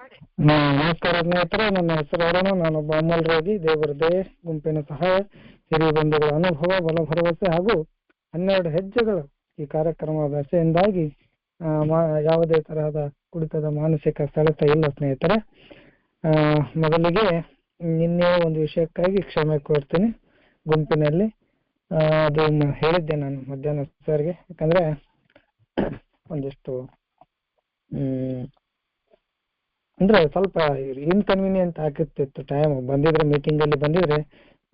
ನಮಸ್ಕಾರ ಸ್ನೇಹಿತರೆ, ನನ್ನ ಹೆಸರು ಅರುಣ. ನಾನೊಬ್ಬ ಅಮಲ್ರಾಗಿ ದೇವರದೇ ಗುಂಪಿನ ಸಹಾಯ, ಹಿರಿಯ ಬಂಧುಗಳ ಅನುಭವ, ಬಲ, ಭರವಸೆ ಹಾಗೂ 12 ಹೆಜ್ಜೆಗಳು ಈ ಕಾರ್ಯಕ್ರಮದ ಆಸೆಯಿಂದಾಗಿ ಯಾವುದೇ ತರಹದ ಕುಡಿತದ ಮಾನಸಿಕ ಸೆಳೆತ ಇಲ್ಲ ಸ್ನೇಹಿತರೆ. ಮೊದಲಿಗೆ ನಿನ್ನೆ ಒಂದು ವಿಷಯಕ್ಕಾಗಿ ಕ್ಷಮೆ ಕೋರ್ತೀನಿ. ಗುಂಪಿನಲ್ಲಿ ಅದು ಹೇಳಿದ್ದೆ ನಾನು ಮಧ್ಯಾಹ್ನ ಸರ್ಗೆ, ಯಾಕಂದ್ರೆ ಒಂದಿಷ್ಟು ಅಂದ್ರೆ ಸ್ವಲ್ಪ ಇನ್ಕನ್ವೀನಿಯಂಟ್ ಆಗ್ತಿತ್ತು. ಟೈಮ್ ಬಂದಿದ್ರೆ, ಮೀಟಿಂಗ್ ಅಲ್ಲಿ ಬಂದಿದ್ರೆ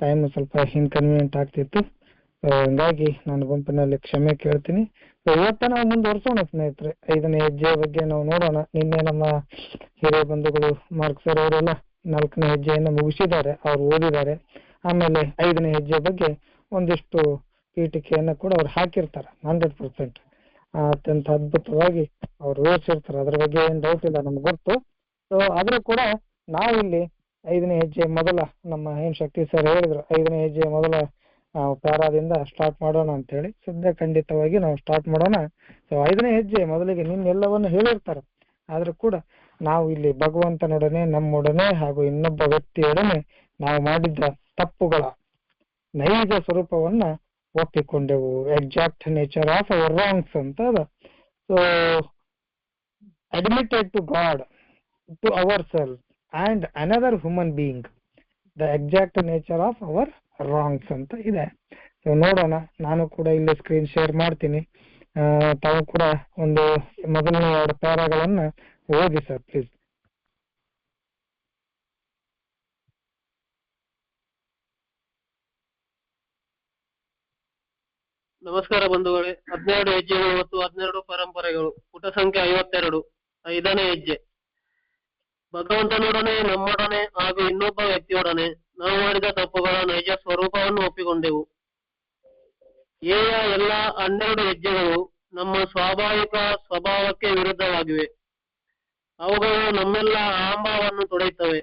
ಟೈಮ್ ಸ್ವಲ್ಪ ಇನ್ಕನ್ವೀನಿಯಂಟ್ ಆಗ್ತಿತ್ತು. ಹಂಗಾಗಿ ನಾನು ಗುಂಪಿನಲ್ಲಿ ಕ್ಷಮೆ ಕೇಳ್ತೀನಿ. ಇವತ್ತ ನಾವು ಮುಂದುವರ್ಸೋಣ ಸ್ನೇಹಿತರೆ. 5ನೇ ಹೆಜ್ಜೆಯ ಬಗ್ಗೆ ನಾವು ನೋಡೋಣ. ನಿನ್ನೆ ನಮ್ಮ ಹಿರಿಯ ಬಂಧುಗಳು ಮಾರ್ಕ್ ಸರ್ ಅವರೆಲ್ಲ 4ನೇ ಹೆಜ್ಜೆಯನ್ನು ಮುಗಿಸಿದ್ದಾರೆ, ಅವ್ರು ಓದಿದ್ದಾರೆ. ಆಮೇಲೆ 5ನೇ ಹೆಜ್ಜೆ ಬಗ್ಗೆ ಒಂದಿಷ್ಟು ಪೀಠಿಕೆಯನ್ನು ಕೂಡ ಅವ್ರು ಹಾಕಿರ್ತಾರೆ. 100% ಅತ್ಯಂತ ಅದ್ಭುತವಾಗಿ ಅವ್ರು ವಿವರಿಸಿರ್ತಾರೆ. ಅದ್ರ ಬಗ್ಗೆ ಏನ್ ಡೌಟ್ ಇಲ್ಲ, ನಮ್ಗೆ ಗೊತ್ತು. ಸೊ ಆದ್ರೂ ಕೂಡ ನಾವು ಇಲ್ಲಿ 5ನೇ ಹೆಜ್ಜೆ ಮೊದಲ, ನಮ್ಮ ಏನ್ ಶಕ್ತಿ ಸರ್ ಹೇಳಿದ್ರು, 5ನೇ ಹೆಜ್ಜೆ ಮೊದಲ ಪ್ಯಾರಾದಿಂದ ಸ್ಟಾರ್ಟ್ ಮಾಡೋಣ ಅಂತ ಹೇಳಿ ಸದ್ಯ ಖಂಡಿತವಾಗಿ ನಾವು ಸ್ಟಾರ್ಟ್ ಮಾಡೋಣ. ಸೊ 5ನೇ ಹೆಜ್ಜೆ ಮೊದಲಿಗೆ ನಿನ್ನೆಲ್ಲವನ್ನು ಹೇಳಿರ್ತಾರೆ. ಆದ್ರೂ ಕೂಡ ನಾವು ಇಲ್ಲಿ ಭಗವಂತನೊಡನೆ, ನಮ್ಮೊಡನೆ ಹಾಗೂ ಇನ್ನೊಬ್ಬ ವ್ಯಕ್ತಿಯೊಡನೆ ನಾವು ಮಾಡಿದ್ದ ತಪ್ಪುಗಳ ನೈಜ ಸ್ವರೂಪವನ್ನ ಒಪ್ಪಿಕೊಂಡೆವು. Exact nature of our wrongs ಅಂತ ಅದ. So admitted to God, to ourselves and another human being, the exact nature of our wrongs ಅಂತ ಇದೆ. ಸೊ ನೋಡೋಣ. ನಾನು ಕೂಡ ಇಲ್ಲಿ ಸ್ಕ್ರೀನ್ ಶೇರ್ ಮಾಡ್ತೀನಿ. ತಾವು ಕೂಡ ಒಂದು ಮೊದಲನೇ 2 ಪ್ಯಾರಾಗಳನ್ನ ಓದಿ ಸರ್ ಪ್ಲೀಸ್. ನಮಸ್ಕಾರ ಬಂಧುಗಳೇ. 12 ಹೆಜ್ಜೆಗಳು ಮತ್ತು 12 ಪರಂಪರೆಗಳು, ಪುಟ ಸಂಖ್ಯೆ 52. 5ನೇ ಹೆಜ್ಜೆ. ಭಗವಂತನೊಡನೆ, ನಮ್ಮೊಡನೆ ಹಾಗೂ ಇನ್ನೊಬ್ಬ ವ್ಯಕ್ತಿಯೊಡನೆ ನಾವು ಮಾಡಿದ ತಪ್ಪುಗಳ ನೈಜ ಸ್ವರೂಪವನ್ನು ಒಪ್ಪಿಕೊಂಡೆವು. ಏಯ ಎಲ್ಲ 12 ಹೆಜ್ಜೆಗಳು ನಮ್ಮ ಸ್ವಾಭಾವಿಕ ಸ್ವಭಾವಕ್ಕೆ ವಿರುದ್ಧವಾಗಿವೆ. ಅವುಗಳು ನಮ್ಮೆಲ್ಲ ಅಹಂಭಾವವನ್ನು ತೊಡೆಯುತ್ತವೆ.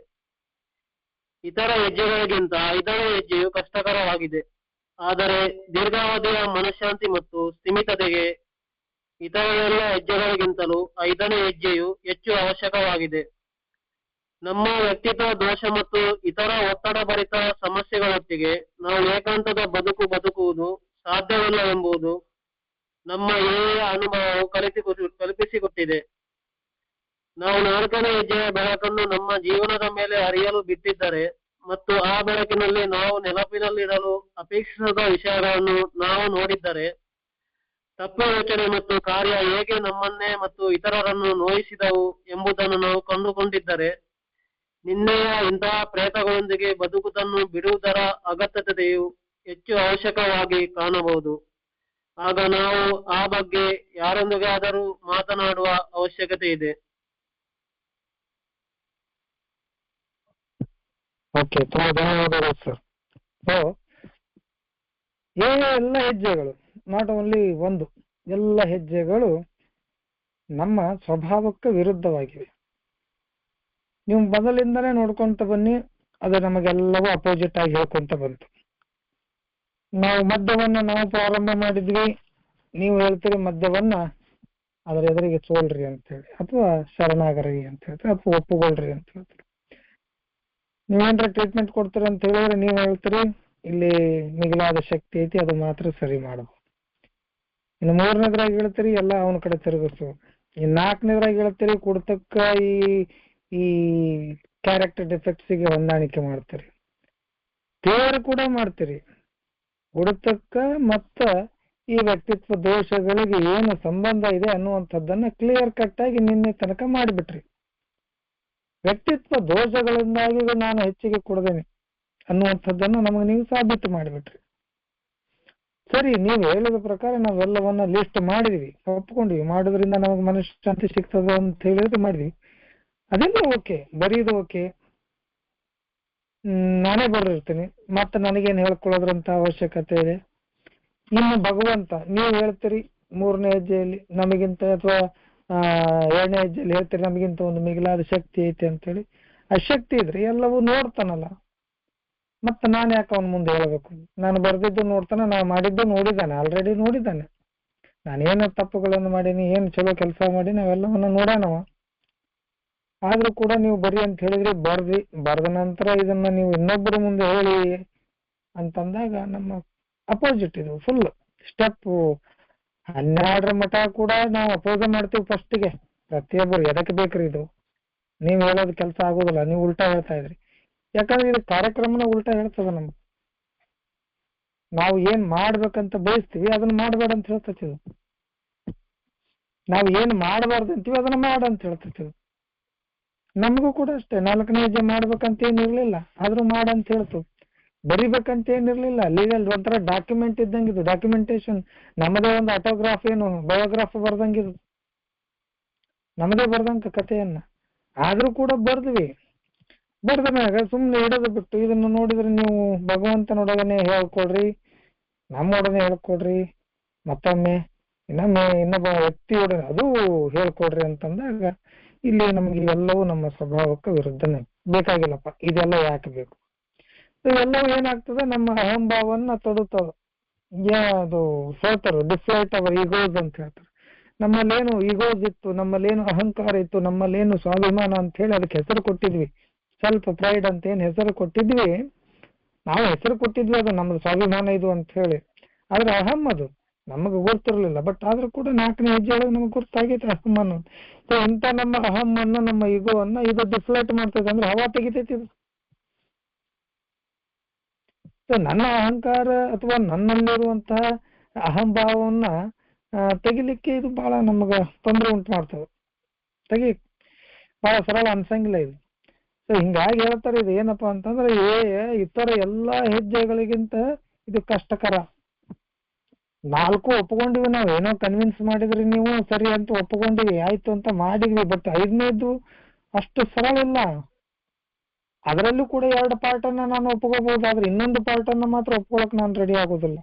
ಇತರ ಹೆಜ್ಜೆಗಳಿಗಿಂತ 5ನೇ ಹೆಜ್ಜೆಯು ಕಷ್ಟಕರವಾಗಿದೆ. ಆದರೆ ದೀರ್ಘಾವಧಿಯ ಮನಃಶಾಂತಿ ಮತ್ತು ಸ್ಥಿಮಿತತೆಗೆ ಇತರ ಎಲ್ಲ ಹೆಜ್ಜೆಗಳಿಗಿಂತಲೂ 5ನೇ ಹೆಜ್ಜೆಯು ಹೆಚ್ಚು ಅವಶ್ಯಕವಾಗಿದೆ. ನಮ್ಮ ವ್ಯಕ್ತಿತ್ವ ದೋಷ ಮತ್ತು ಇತರ ಒತ್ತಡಭರಿತ ಸಮಸ್ಯೆಗಳೊಟ್ಟಿಗೆ ನಾವು ಏಕಾಂತದ ಬದುಕು ಬದುಕುವುದು ಸಾಧ್ಯವಿಲ್ಲ ಎಂಬುದು ನಮ್ಮ ಏಯ ಅನುಭವವು ಕಲ್ಪಿಸಿಕೊಟ್ಟಿದೆ. ನಾವು 4ನೇ ಹೆಜ್ಜೆಯ ಬೆಳಕನ್ನು ನಮ್ಮ ಜೀವನದ ಮೇಲೆ ಹರಿಯಲು ಬಿಟ್ಟಿದ್ದರೆ ಮತ್ತು ಆ ಬೆಳಕಿನಲ್ಲಿ ನಾವು ನೆನಪಿನಲ್ಲಿಡಲು ಅಪೇಕ್ಷಿಸದ ವಿಷಯಗಳನ್ನು ನಾವು ನೋಡಿದ್ದರೆ, ತಪ್ಪು ಯೋಚನೆ ಮತ್ತು ಕಾರ್ಯ ಹೇಗೆ ನಮ್ಮನ್ನೇ ಮತ್ತು ಇತರರನ್ನು ನೋಯಿಸಿದವು ಎಂಬುದನ್ನು ನಾವು ಕಂಡುಕೊಂಡಿದ್ದರೆ, ನಿನ್ನೆಯ ಇಂತಹ ಪ್ರೇತಗಳೊಂದಿಗೆ ಬದುಕುವುದನ್ನು ಬಿಡುವುದರ ಅಗತ್ಯತೆಯು ಹೆಚ್ಚು ಅವಶ್ಯಕವಾಗಿ ಕಾಣಬಹುದು. ಆಗ ನಾವು ಆ ಬಗ್ಗೆ ಯಾರೊಂದಿಗಾದರೂ ಮಾತನಾಡುವ ಅವಶ್ಯಕತೆ ಇದೆ. ಓಕೆ, ತುಂಬಾ ಧನ್ಯವಾದಗಳು ಸರ್. ಸೊ ಎಲ್ಲ ಹೆಜ್ಜೆಗಳು, ನಾಟ್ ಓನ್ಲಿ ಒಂದು, ಎಲ್ಲ ಹೆಜ್ಜೆಗಳು ನಮ್ಮ ಸ್ವಭಾವಕ್ಕೆ ವಿರುದ್ಧವಾಗಿವೆ. ನೀವು ಮೊದಲಿಂದನೇ ನೋಡ್ಕೊಂತ ಬನ್ನಿ, ಅದು ನಮಗೆಲ್ಲವೂ ಅಪೋಸಿಟ್ ಆಗಿ ಹೇಳ್ಕೊಂತ ಬಂತು. ನಾವು ಮದ್ಯವನ್ನ ನಾವು ಪ್ರಾರಂಭ ಮಾಡಿದ್ವಿ, ನೀವು ಹೇಳ್ತೀರಿ ಮದ್ಯವನ್ನ ಅದರ ಎದುರಿಗೆ ಸೋಲ್ರಿ ಅಂತ ಹೇಳಿ, ಅಥವಾ ಶರಣಾಗರಿ ಅಂತ ಹೇಳ್ತೀರಿ, ಅಥವಾ ಒಪ್ಪುಗೊಳ್ರಿ ಅಂತ ಹೇಳ್ತೀರಿ. ನೀವೇನ್ರ ಟ್ರೀಟ್ಮೆಂಟ್ ಕೊಡ್ತೀರ ಅಂತ ಹೇಳಿದ್ರೆ ನೀವು ಹೇಳ್ತೀರಿ ಇಲ್ಲಿ ಮಿಗಿಲಾದ ಶಕ್ತಿ ಐತಿ, ಅದು ಮಾತ್ರ ಸರಿ ಮಾಡಬಹುದು. ಇನ್ನು 3ನೇದ್ರಾಗ ಹೇಳ್ತೀರಿ ಎಲ್ಲ ಅವನ ಕಡೆ ತಿರುಗಿಸು. ಇನ್ನು 4ನೇದ್ರಾಗ ಹೇಳ್ತೀರಿ ಕುಡ್ತಕ್ಕ ಈ ಕ್ಯಾರೆಕ್ಟರ್ ಡಿಫೆಕ್ಟ್ಸಿಗೆ ಹೊಂದಾಣಿಕೆ ಮಾಡ್ತೀರಿ. ಕ್ಲಿಯರ್ ಕೂಡ ಮಾಡ್ತೀರಿ, ಕುಡಿತಕ್ಕ ಮತ್ತ ಈ ವ್ಯಕ್ತಿತ್ವ ದೋಷಗಳಿಗೆ ಏನು ಸಂಬಂಧ ಇದೆ ಅನ್ನುವಂಥದ್ದನ್ನ ಕ್ಲಿಯರ್ ಕಟ್ ಆಗಿ ನಿನ್ನೆ ತನಕ ಮಾಡಿಬಿಟ್ರಿ. ವ್ಯಕ್ತಿತ್ವ ದೋಷಗಳಿಂದಾಗಿ ನಾನು ಹೆಚ್ಚಿಗೆ ಕೊಡದೇನೆ ಅನ್ನುವಂಥದ್ದನ್ನು ನಮಗೆ ನೀವು ಸಾಬೀತು ಮಾಡಿಬಿಟ್ರಿ. ಸರಿ, ನೀವು ಹೇಳಿದ ಪ್ರಕಾರ ನಾವೆಲ್ಲವನ್ನ ಲಿಸ್ಟ್ ಮಾಡಿದ್ವಿ, ಒಪ್ಕೊಂಡಿವಿ. ಮಾಡೋದ್ರಿಂದ ನಮಗೆ ಮನಃಶಾಂತಿ ಸಿಗ್ತದ ಅಂತ ಹೇಳಿದ್ರೆ ಮಾಡಿದ್ವಿ. ಅದೆಲ್ಲ ಓಕೆ, ಬರೀದು ಓಕೆ, ನಾನೇ ಬರೆದಿರ್ತೀನಿ, ಮತ್ತೆ ನನಗೇನು ಹೇಳ್ಕೊಳ್ಳೋದ್ರಂತ ಅವಶ್ಯಕತೆ ಇದೆ. ಇನ್ನು ಭಗವಂತ, ನೀವು ಹೇಳ್ತೀರಿ 3ನೇ ಹೆಜ್ಜೆಯಲ್ಲಿ ನಮಗಿಂತ, ಅಥವಾ 2ನೇ ಹೆಜ್ಜೆಯಲ್ಲಿ ಹೇಳ್ತೀರಿ ನಮಗಿಂತ ಒಂದು ಮಿಗಿಲಾದ ಶಕ್ತಿ ಐತೆ ಅಂತೇಳಿ. ಆ ಶಕ್ತಿ ಇದ್ರೆ ಎಲ್ಲವೂ ನೋಡ್ತಾನಲ್ಲ, ಮತ್ತೆ ನಾನು ಯಾಕೆ ಅವನ ಮುಂದೆ ಹೇಳಬೇಕು? ನಾನು ಬರ್ದಿದ್ದು ನೋಡ್ತಾನೆ, ನಾವು ಮಾಡಿದ್ದು ನೋಡಿದ್ದಾನೆ, ಆಲ್ರೆಡಿ ನೋಡಿದ್ದಾನೆ. ನಾನೇನು ತಪ್ಪುಗಳನ್ನು ಮಾಡೀನಿ, ಏನು ಚಲೋ ಕೆಲಸ ಮಾಡೀನಿ, ಅವೆಲ್ಲವನ್ನ ನೋಡೋಣವ. ಆದ್ರೂ ಕೂಡ ನೀವು ಬರಿ ಅಂತ ಹೇಳಿದ್ರಿ, ಬರೆದ ನಂತರ ಇದನ್ನ ನೀವು ಇನ್ನೊಬ್ಬರ ಮುಂದೆ ಹೇಳಿ ಅಂತಂದಾಗ ನಮ್ಮ ಅಪೋಸಿಟ್ ಇದು ಫುಲ್ ಸ್ಟೆಪ್ 12ರ ಮಠ ಕೂಡ ನಾವು ಅಪೋಸ್ ಮಾಡ್ತೀವಿ ಫಸ್ಟ್ಗೆ. ಪ್ರತಿಯೊಬ್ಬರು ಎದಕ್ಕೆ ಬೇಕ್ರಿ ಇದು, ನೀವು ಹೇಳೋದು ಕೆಲಸ ಆಗೋದಿಲ್ಲ, ನೀವು ಉಲ್ಟಾ ಹೇಳ್ತಾ ಇದ್ರಿ. ಯಾಕಂದ್ರೆ ಇದು ಕಾರ್ಯಕ್ರಮನ ಉಲ್ಟಾ ಹೇಳ್ತದ. ನಮ್ಗೆ ನಾವು ಏನ್ ಮಾಡ್ಬೇಕಂತ ಬಯಸ್ತೀವಿ ಅದನ್ನ ಮಾಡ್ಬೇಡ ಅಂತ ಹೇಳ್ತೈತಿ. ನಾವು ಏನ್ ಮಾಡಬಾರ್ದು ಅಂತೀವಿ ಅದನ್ನ ಮಾಡಂತ ಹೇಳ್ತೈತಿ. ನಮಗೂ ಕೂಡ ಅಷ್ಟೇ 4ನೇ ಹೆಜ್ಜೆ ಮಾಡ್ಬೇಕಂತ ಏನಿರ್ಲಿಲ್ಲ, ಆದ್ರೂ ಮಾಡಂತ ಹೇಳ್ತು. ಬರಿಬೇಕಂತ ಏನಿರ್ಲಿಲ್ಲ, ಲೀಗಲ್ ಒಂಥರ ಡಾಕ್ಯುಮೆಂಟ್ ಇದ್ದಂಗಿದು, ಡಾಕ್ಯುಮೆಂಟೇಶನ್. ನಮ್ಮದೇ ಒಂದು ಆಟೋಗ್ರಾಫ್, ಏನು ಬಯೋಗ್ರಾಫ್ ಬರ್ದಂಗಿದು, ನಮ್ಮದೇ ಬರ್ದಂಗ ಕಥೆಯನ್ನ. ಆದ್ರೂ ಕೂಡ ಬರ್ದ್ವಿ. ಬರ್ದ ಮ್ಯಾಗ ಸುಮ್ನೆ ಇಡೋದು ಬಿಟ್ಟು ಇದನ್ನು ನೋಡಿದ್ರೆ ನೀವು ಭಗವಂತನೊಡಗನೆ ಹೇಳ್ಕೊಡ್ರಿ, ನಮ್ಮೊಡನೆ ಹೇಳ್ಕೊಡ್ರಿ, ಮತ್ತೊಮ್ಮೆ ಇನ್ನೊಬ್ಬ ವ್ಯಕ್ತಿಯೊಡನೆ ಅದು ಹೇಳ್ಕೊಡ್ರಿ ಅಂತಂದಾಗ ಇಲ್ಲಿ ನಮ್ಗೆ ಇವೆಲ್ಲವೂ ನಮ್ಮ ಸ್ವಭಾವಕ್ಕೆ ವಿರುದ್ಧನೇ. ಬೇಕಾಗಿಲ್ಲಪ್ಪ, ಇದೆಲ್ಲ ಯಾಕೆ ಬೇಕು? ಇವೆಲ್ಲವೂ ಏನಾಗ್ತದೆ, ನಮ್ಮ ಅಹಂಭಾವನ್ನ ತೊಡುತ್ತವೆ. ಅದು ಹೇಳ್ತಾರೆ ಡಿಫ್ಲೈಟ್ ಅವರ್ ಈಗೋಸ್ ಅಂತ ಹೇಳ್ತಾರೆ. ನಮ್ಮಲ್ಲೇನು ಈಗೋಸ್ ಇತ್ತು, ನಮ್ಮಲ್ಲೇನು ಅಹಂಕಾರ ಇತ್ತು, ನಮ್ಮಲ್ಲೇನು ಸ್ವಾಭಿಮಾನ ಅಂತ ಹೇಳಿ ಅದಕ್ಕೆ ಹೆಸರು ಕೊಟ್ಟಿದ್ವಿ. ಸೆಲ್ಫ್ ಪ್ರೈಡ್ ಅಂತ ಏನ್ ಹೆಸರು ಕೊಟ್ಟಿದ್ವಿ, ನಾವು ಹೆಸರು ಕೊಟ್ಟಿದ್ವಿ ಅದು ನಮ್ದು ಸ್ವಾಭಿಮಾನ ಇದು ಅಂತ ಹೇಳಿ. ಆದ್ರೆ ಅಹಂ ಅದು ನಮಗೆ ಗೊತ್ತಿರಲಿಲ್ಲ. ಬಟ್ ಆದ್ರೂ ಕೂಡ 4ನೇ ಹೆಜ್ಜೆ ಒಳಗೆ ನಮ್ಗೆ ಗೊತ್ತಾಗೈತೆ ಅಹಂ ಅನ್ನೋದು. ಸೊ ಇಂಥ ನಮ್ಮ ಅಹಮ್ಮನ್ನ, ನಮ್ಮ ಈಗೋವನ್ನ ಇದು ಡಿಫ್ಲೈಟ್ ಮಾಡ್ತದೆ, ಅಂದ್ರೆ ಹವಾ ತೆಗಿತೈತಿ ಇದು. ಸೊ ನನ್ನ ಅಹಂಕಾರ ಅಥವಾ ನನ್ನಲ್ಲಿರುವಂತಹ ಅಹಂಭಾವವನ್ನ ತೆಗಿಲಿಕ್ಕೆ ಇದು ಬಹಳ ನಮಗ ತೊಂದರೆ ಉಂಟು ಮಾಡ್ತದೆ. ಬಹಳ ಸರಳ ಅನ್ಸಂಗಿಲ್ಲ ಇದು. ಸೊ ಹಿಂಗಾಗಿ ಹೇಳ್ತಾರೆ, ಇದು ಏನಪ್ಪಾ ಅಂತಂದ್ರೆ ಇತರ ಎಲ್ಲಾ ಹೆಜ್ಜೆಗಳಿಗಿಂತ ಇದು ಕಷ್ಟಕರ. 4 ಒಪ್ಕೊಂಡಿವಿ ನಾವು, ಏನೋ ಕನ್ವಿನ್ಸ್ ಮಾಡಿದ್ರಿ ನೀವು, ಸರಿ ಅಂತ ಒಪ್ಕೊಂಡಿವಿ, ಆಯ್ತು ಅಂತ ಮಾಡಿದ್ವಿ. ಬಟ್ 5ನೇದು ಅಷ್ಟು ಸರಳ ಇಲ್ಲ. ಅದರಲ್ಲೂ ಕೂಡ 2 ಪಾರ್ಟನ್ನ ನಾನು ಒಪ್ಕೋಬಹುದಾದ್ರೆ ಇನ್ನೊಂದು ಪಾರ್ಟನ್ನ ಮಾತ್ರ ಒಪ್ಕೊಳಕ್ ನಾನು ರೆಡಿ ಆಗೋದಿಲ್ಲ.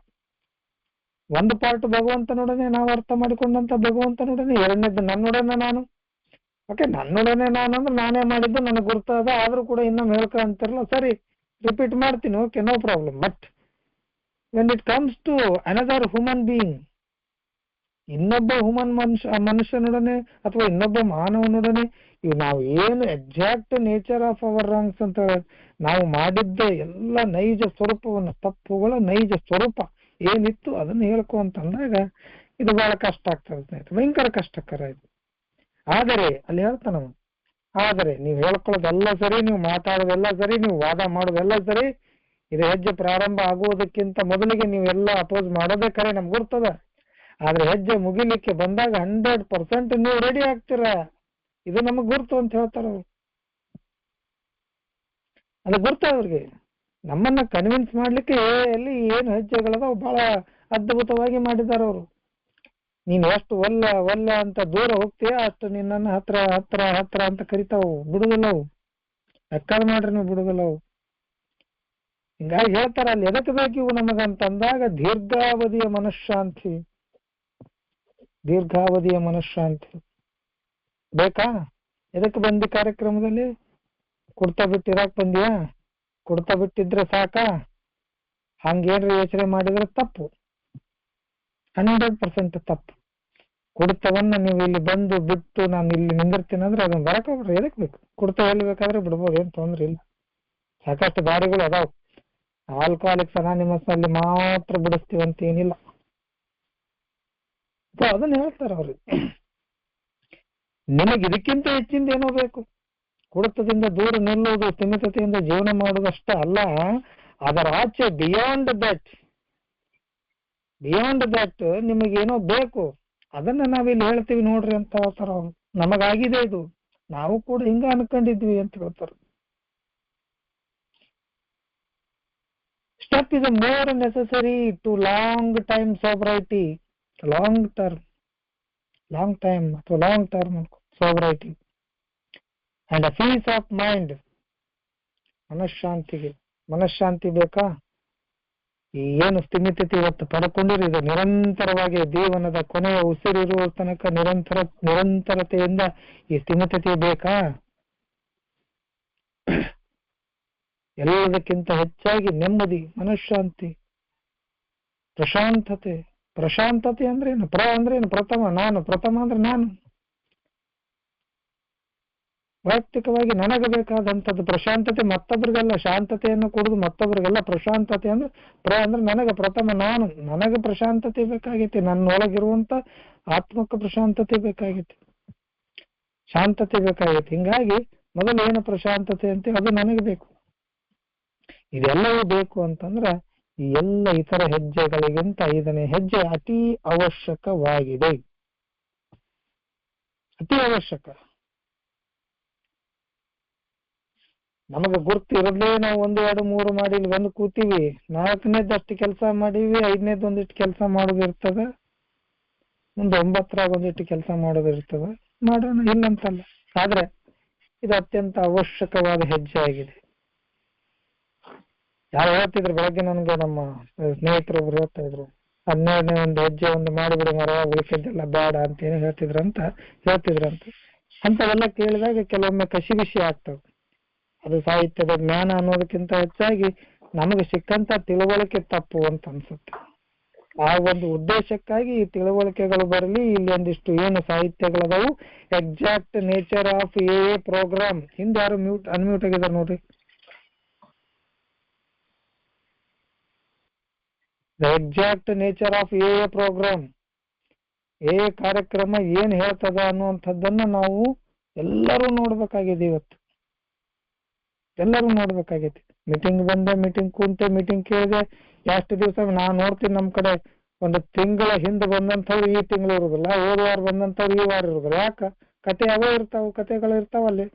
ಒಂದು ಪಾರ್ಟ್ ಭಗವಂತನೊಡನೆ ನಾವು ಅರ್ಥ ಮಾಡಿಕೊಂಡಂತ ಭಗವಂತನೊಡನೆ, 2ನೇದು ನನ್ನೊಡನೆ ನಾನು. ಓಕೆ, ನನ್ನೊಡನೆ ನಾನು ಅಂದ್ರೆ ನಾನೇ ಮಾಡಿದ್ದು ನನಗೆ ಗುರ್ತಾದ, ಆದ್ರೂ ಕೂಡ ಇನ್ನೊಮ್ಮೆ ಹೇಳ್ಕ ಅಂತಿರಲ್ಲ, ಸರಿ ರಿಪೀಟ್ ಮಾಡ್ತೀನಿ, okay no problem. But when it comes to another human being, ಇನ್ನೊಬ್ಬ ಮನುಷ್ಯನೊಡನೆ ಅಥವಾ ಇನ್ನೊಬ್ಬ ಮಾನವನೊಡನೆ, ಇವು ನಾವು ಏನು exact nature of our wrongs ಅಂತ ನಾವು ಮಾಡಿದ್ದ ಎಲ್ಲ ನೈಜ ಸ್ವರೂಪವನ್ನು, ತಪ್ಪುಗಳ ನೈಜ ಸ್ವರೂಪ ಏನಿತ್ತು ಅದನ್ನು ಹೇಳ್ಕೊ ಅಂತಂದಾಗ ಇದು ಬಹಳ ಕಷ್ಟ ಆಗ್ತದೆ ಸ್ನೇಹಿತರೆ, ಭಯಂಕರ ಕಷ್ಟಕರ ಇದು. ಆದರೆ ಅಲ್ಲಿ ಹೇಳ್ತಾನ, ಆದರೆ ನೀವು ಹೇಳ್ಕೊಳ್ಳೋದೆಲ್ಲ ಸರಿ, ನೀವು ಮಾತಾಡೋದೆಲ್ಲ ಸರಿ, ನೀವು ವಾದ ಮಾಡೋದೆಲ್ಲ ಸರಿ, ಇದು ಹೆಜ್ಜೆ ಪ್ರಾರಂಭ ಆಗುವುದಕ್ಕಿಂತ ಮೊದಲಿಗೆ ನೀವೆಲ್ಲ ಅಪೋಸ್ ಮಾಡೋದೇ ಕರೆ, ನಮ್ಗೆ ಗುರ್ತದ. ಆದ್ರೆ ಹೆಜ್ಜೆ ಮುಗಿಲಿಕ್ಕೆ ಬಂದಾಗ 100% ನೀವು ರೆಡಿ ಆಗ್ತೀರಾ, ಇದು ನಮಗ್ ಗುರ್ತು ಅಂತ ಹೇಳ್ತಾರ ಅವ್ರು. ಅದು ಗುರ್ತ ಅವ್ರಿಗೆ. ನಮ್ಮನ್ನ ಕನ್ವಿನ್ಸ್ ಮಾಡ್ಲಿಕ್ಕೆ ಎಲ್ಲಿ ಏನು ಹೆಜ್ಜೆಗಳದಾವ್ ಬಹಳ ಅದ್ಭುತವಾಗಿ ಮಾಡಿದಾರ ಅವರು. ನೀನ್ ಎಷ್ಟು ಒಲ್ಲ ಅಂತ ದೂರ ಹೋಗ್ತೀಯ ಅಷ್ಟು ನಿನ್ನನ್ನು ಹತ್ರ ಹತ್ರ ಹತ್ರ ಅಂತ ಕರಿತಾವು, ಬಿಡುದಿಲ್ಲ ಅವು. ಲೆಕ್ಕದ ಮಾಡ್ರಿ ನೀವು, ಬಿಡುದಿಲ್ಲ ಅವು. ಹಿಂಗಾಗಿ ಹೇಳ್ತಾರ ಅಲ್ಲಿ ಎದಕ್ಕೆ ಬೇಕು ಇವು ನಮಗಂತಂದಾಗ ದೀರ್ಘಾವಧಿಯ ಮನಃಶಾಂತಿ. ದೀರ್ಘಾವಧಿಯ ಮನಃಶಾಂತಿ ಬೇಕಾ? ಎದಕ್ಕೆ ಬಂದಿ ಕಾರ್ಯಕ್ರಮದಲ್ಲಿ? ಕುಡ್ತಾ ಬಿಟ್ಟಿರಾಕ್ ಬಂದಿಯಾ? ಕುಡ್ತಾ ಬಿಟ್ಟಿದ್ರೆ ಸಾಕಾ? ಹಂಗೇನ್ರಿ ಯೋಚನೆ ಮಾಡಿದ್ರೆ ತಪ್ಪು, 100% ತಪ್ಪು. ಕುಡ್ತವನ್ನ ನೀವು ಇಲ್ಲಿ ಬಂದು ಬಿಟ್ಟು ನಾನು ಇಲ್ಲಿ ನಿಂದಿರ್ತೀನಿ ಅಂದ್ರೆ ಅದನ್ನ ಬರಕ್ ಹೋಗ್ಬಿಡ್ರಿ. ಎದಕ್ ಬೇಕು? ಕುಡ್ತಾ ಎಲ್ಲಿ ಬೇಕಾದ್ರೆ ಬಿಡ್ಬೋದು, ಏನ್ ತೊಂದ್ರೆ ಇಲ್ಲ. ಸಾಕಷ್ಟು ದಾರಿಗಳು ಅದಾವ. ಆಲ್ಕೋಹಾಲಿಕ್ಸ್ ಅನಾನಿಮಸ್ ನಲ್ಲಿ ಮಾತ್ರ ಬಿಡಿಸ್ತೀವಂತ ಏನಿಲ್ಲ. ಸೊ ಅದನ್ನ ಹೇಳ್ತಾರ ಅವ್ರಿಗೆ. ನಿಮಗೆ ಇದಕ್ಕಿಂತ ಹೆಚ್ಚಿಂದ ಏನೋ ಬೇಕು. ಕುಡಿತದಿಂದ ದೂರ ನಿಲ್ಲುವುದು, ಸ್ಥಿಮಿತತೆಯಿಂದ ಜೀವನ ಮಾಡುವುದಷ್ಟೇ ಅಲ್ಲ, ಅದರ ಆಚೆ ಬಿಯಾಂಡ್ ದಟ್ ನಿಮಗೇನೋ ಬೇಕು, ಅದನ್ನ ನಾವಿಲ್ಲಿ ಹೇಳ್ತೀವಿ ನೋಡ್ರಿ ಅಂತ ಹೇಳ್ತಾರ ಅವ್ರು. ನಮಗಾಗಿದೆ ಇದು, ನಾವು ಕೂಡ ಹಿಂಗ ಅನ್ಕೊಂಡಿದ್ವಿ ಅಂತ ಹೇಳ್ತಾರ. Step is more necessary to long time sobriety, long time ಅಥವಾ long term sobriety and a peace of mind. ಮನಃಶಾಂತಿ ಬೇಕಾ? ಈ ಏನು ಸ್ಥಿಮಿತತೆ ಇವತ್ತು ಪಡ್ಕೊಂಡಿರಿ, ಇದು ನಿರಂತರವಾಗಿ ಜೀವನದ ಕೊನೆಯ ಉಸಿರಿರುವ ತನಕ ನಿರಂತರತೆಯಿಂದ ಈ ಸ್ಥಿಮಿತತೆ ಬೇಕಾ? ಎಲ್ಲದಕ್ಕಿಂತ ಹೆಚ್ಚಾಗಿ ನೆಮ್ಮದಿ, ಮನಃಶಾಂತಿ, ಪ್ರಶಾಂತತೆ ಅಂದ್ರೇನು? ಅಂದ್ರೇನು? ಪ್ರಥಮ ಅಂದ್ರೆ ನಾನು. ವೈಯಕ್ತಿಕವಾಗಿ ನನಗೆ ಬೇಕಾದಂಥದ್ದು ಪ್ರಶಾಂತತೆ, ಮತ್ತೊಬ್ಬರಿಗೆಲ್ಲ ಶಾಂತತೆಯನ್ನು ಕೊಡುದು, ಮತ್ತೊಬ್ಬರಿಗೆಲ್ಲ ಪ್ರಶಾಂತತೆ ಅಂದ್ರೆ ನನಗೆ ಪ್ರಥಮ ನನಗೆ ಪ್ರಶಾಂತತೆ ಬೇಕಾಗೈತಿ, ನನ್ನೊಳಗಿರುವಂತ ಆತ್ಮಕ್ಕೆ ಪ್ರಶಾಂತತೆ ಬೇಕಾಗೈತಿ, ಶಾಂತತೆ ಬೇಕಾಗೈತಿ. ಹಿಂಗಾಗಿ ಮೊದಲು ಏನು ಪ್ರಶಾಂತತೆ ಅಂತ ಅದು ನನಗೆ ಬೇಕು. ಇದೆಲ್ಲವೂ ಬೇಕು ಅಂತಂದ್ರ ಈ ಎಲ್ಲ ಇತರ ಹೆಜ್ಜೆಗಳಿಗಿಂತ 5ನೇ ಹೆಜ್ಜೆ ಅತಿ ಅವಶ್ಯಕವಾಗಿದೆ, ಅತಿ ಅವಶ್ಯಕ. ನಮಗೆ ಗುರ್ತು ಇರದೇ ನಾವು 1, 2, 3 ಮಾಡಿ ಇಲ್ಲಿ ಬಂದು ಕೂತೀವಿ, 4ನೇದಷ್ಟು ಕೆಲಸ ಮಾಡೀವಿ, 5ನೇದು ಒಂದಿಷ್ಟು ಕೆಲಸ ಮಾಡೋದು ಇರ್ತದ, ಮುಂದೆ 9ರಾಗ ಒಂದಿಷ್ಟು ಕೆಲಸ ಮಾಡೋದು ಇರ್ತದ, ಮಾಡೋಣ, ಇಲ್ಲಂತಲ್ಲ. ಆದ್ರೆ ಇದು ಅತ್ಯಂತ ಅವಶ್ಯಕವಾದ ಹೆಜ್ಜೆ ಆಗಿದೆ. ಯಾರು ಹೇಳ್ತಿದ್ರು ಬೆಳಗ್ಗೆ, ನನಗೆ ನಮ್ಮ ಸ್ನೇಹಿತರೊಬ್ರು ಹೇಳ್ತಾ ಇದ್ರು, 12ನೇ ಒಂದು ಹೆಜ್ಜೆ ಒಂದು ಮಾಡಿಬಿಡಿ ಮರ, ಉಳಿಸಿದ್ದೆಲ್ಲ ಬೇಡ ಅಂತ ಏನು ಹೇಳ್ತಿದ್ರಂತ. ಅಂತವೆಲ್ಲ ಕೇಳಿದಾಗ ಕೆಲವೊಮ್ಮೆ ಕಸಿವಿಸಿ ಆಗ್ತವೆ. ಅದು ಸಾಹಿತ್ಯದ ಜ್ಞಾನ ಅನ್ನೋದಕ್ಕಿಂತ ಹೆಚ್ಚಾಗಿ ನಮಗೆ ಸಿಕ್ಕಂತ ತಿಳುವಳಿಕೆ ತಪ್ಪು ಅಂತ ಅನ್ಸುತ್ತೆ. ಆ ಒಂದು ಉದ್ದೇಶಕ್ಕಾಗಿ ಈ ತಿಳುವಳಿಕೆಗಳು ಬರಲಿ, ಇಲ್ಲಿ ಒಂದಿಷ್ಟು ಏನು ಸಾಹಿತ್ಯಗಳದಾವು, exact nature of a program. ಹಿಂದೆ ಯಾರು ಅನ್ಮ್ಯೂಟ್ ಆಗಿದ್ದಾರೆ ನೋಡ್ರಿ. The exact nature of a program, ಎ ಕಾರ್ಯಕ್ರಮ ಏನ್ ಹೇಳ್ತದ ಅನ್ನುವಂಥದ್ದನ್ನ ನಾವು ಎಲ್ಲರೂ ನೋಡ್ಬೇಕಾಗಿದೆ. ಇವತ್ತು ಎಲ್ಲರೂ ನೋಡ್ಬೇಕಾಗೈತಿ. ಮೀಟಿಂಗ್ ಬಂದೆ, ಮೀಟಿಂಗ್ ಕುಂತೆ, ಮೀಟಿಂಗ್ ಕೇಳಿದೆ, ಎಷ್ಟು ದಿವಸ ನಾನು ನೋಡ್ತೀನಿ ನಮ್ಮ ಕಡೆ ಒಂದು ತಿಂಗಳ ಹಿಂದೆ ಬಂದಂಥವ್ರು ಈ ತಿಂಗಳು ಇರುದಿಲ್ಲ, ಹೋದ ವಾರ ಬಂದಂಥವ್ರು ಈ ವಾರ ಇರುದಿಲ್ಲ. ಯಾಕ? ಕತೆ ಅವೇ ಕತೆಗಳು ಇರ್ತಾವಲ್ಲಿ,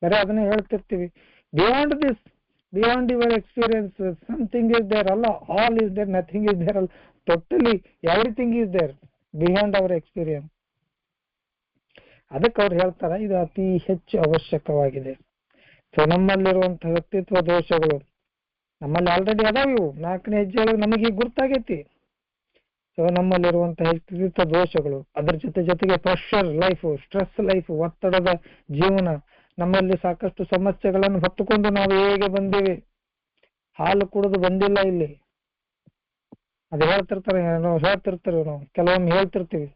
ಬರೀ ಅದನ್ನೇ ಹೇಳ್ತಿರ್ತೀವಿ. Beyond this, beyond your experience, something is there ಅಲ್ಲ, all is there, nothing is there ಅಲ್ಲ, totally everything is there beyond our experience. ಅದಕ್ಕೆ ಅವ್ರು ಹೇಳ್ತಾರ ಇದು ಅತಿ ಹೆಚ್ಚು ಅವಶ್ಯಕವಾಗಿದೆ. ಸೊ ನಮ್ಮಲ್ಲಿರುವಂತಹ ವ್ಯಕ್ತಿತ್ವ ದೋಷಗಳು ನಮ್ಮಲ್ಲಿ ಆಲ್ರೆಡಿ ಅದಾವ. ಇವು 4ನೇ ಹೆಜ್ಜೆಯೊಳಗೆ ನಮಗೆ ಈಗ ಗುರ್ತಾಗೈತಿ. ಸೊ ನಮ್ಮಲ್ಲಿರುವಂತಹ ವ್ಯಕ್ತಿತ್ವ ದೋಷಗಳು, ಅದ್ರ ಜೊತೆಗೆ ಪ್ರೆಷರ್ ಲೈಫ್, ಸ್ಟ್ರೆಸ್ ಲೈಫ್, ಒತ್ತಡದ ಜೀವನ, ನಮ್ಮಲ್ಲಿ ಸಾಕಷ್ಟು ಸಮಸ್ಯೆಗಳನ್ನು ಹೊತ್ತುಕೊಂಡು ನಾವು ಹೇಗೆ ಬಂದೀವಿ. ಹಾಲು ಕುಡಿದು ಬಂದಿಲ್ಲ ಇಲ್ಲಿ, ಅದು ಹೇಳ್ತಿರ್ತಾರೆ ನಾವು ಕೆಲವೊಮ್ಮೆ ಹೇಳ್ತಿರ್ತೀವಿ,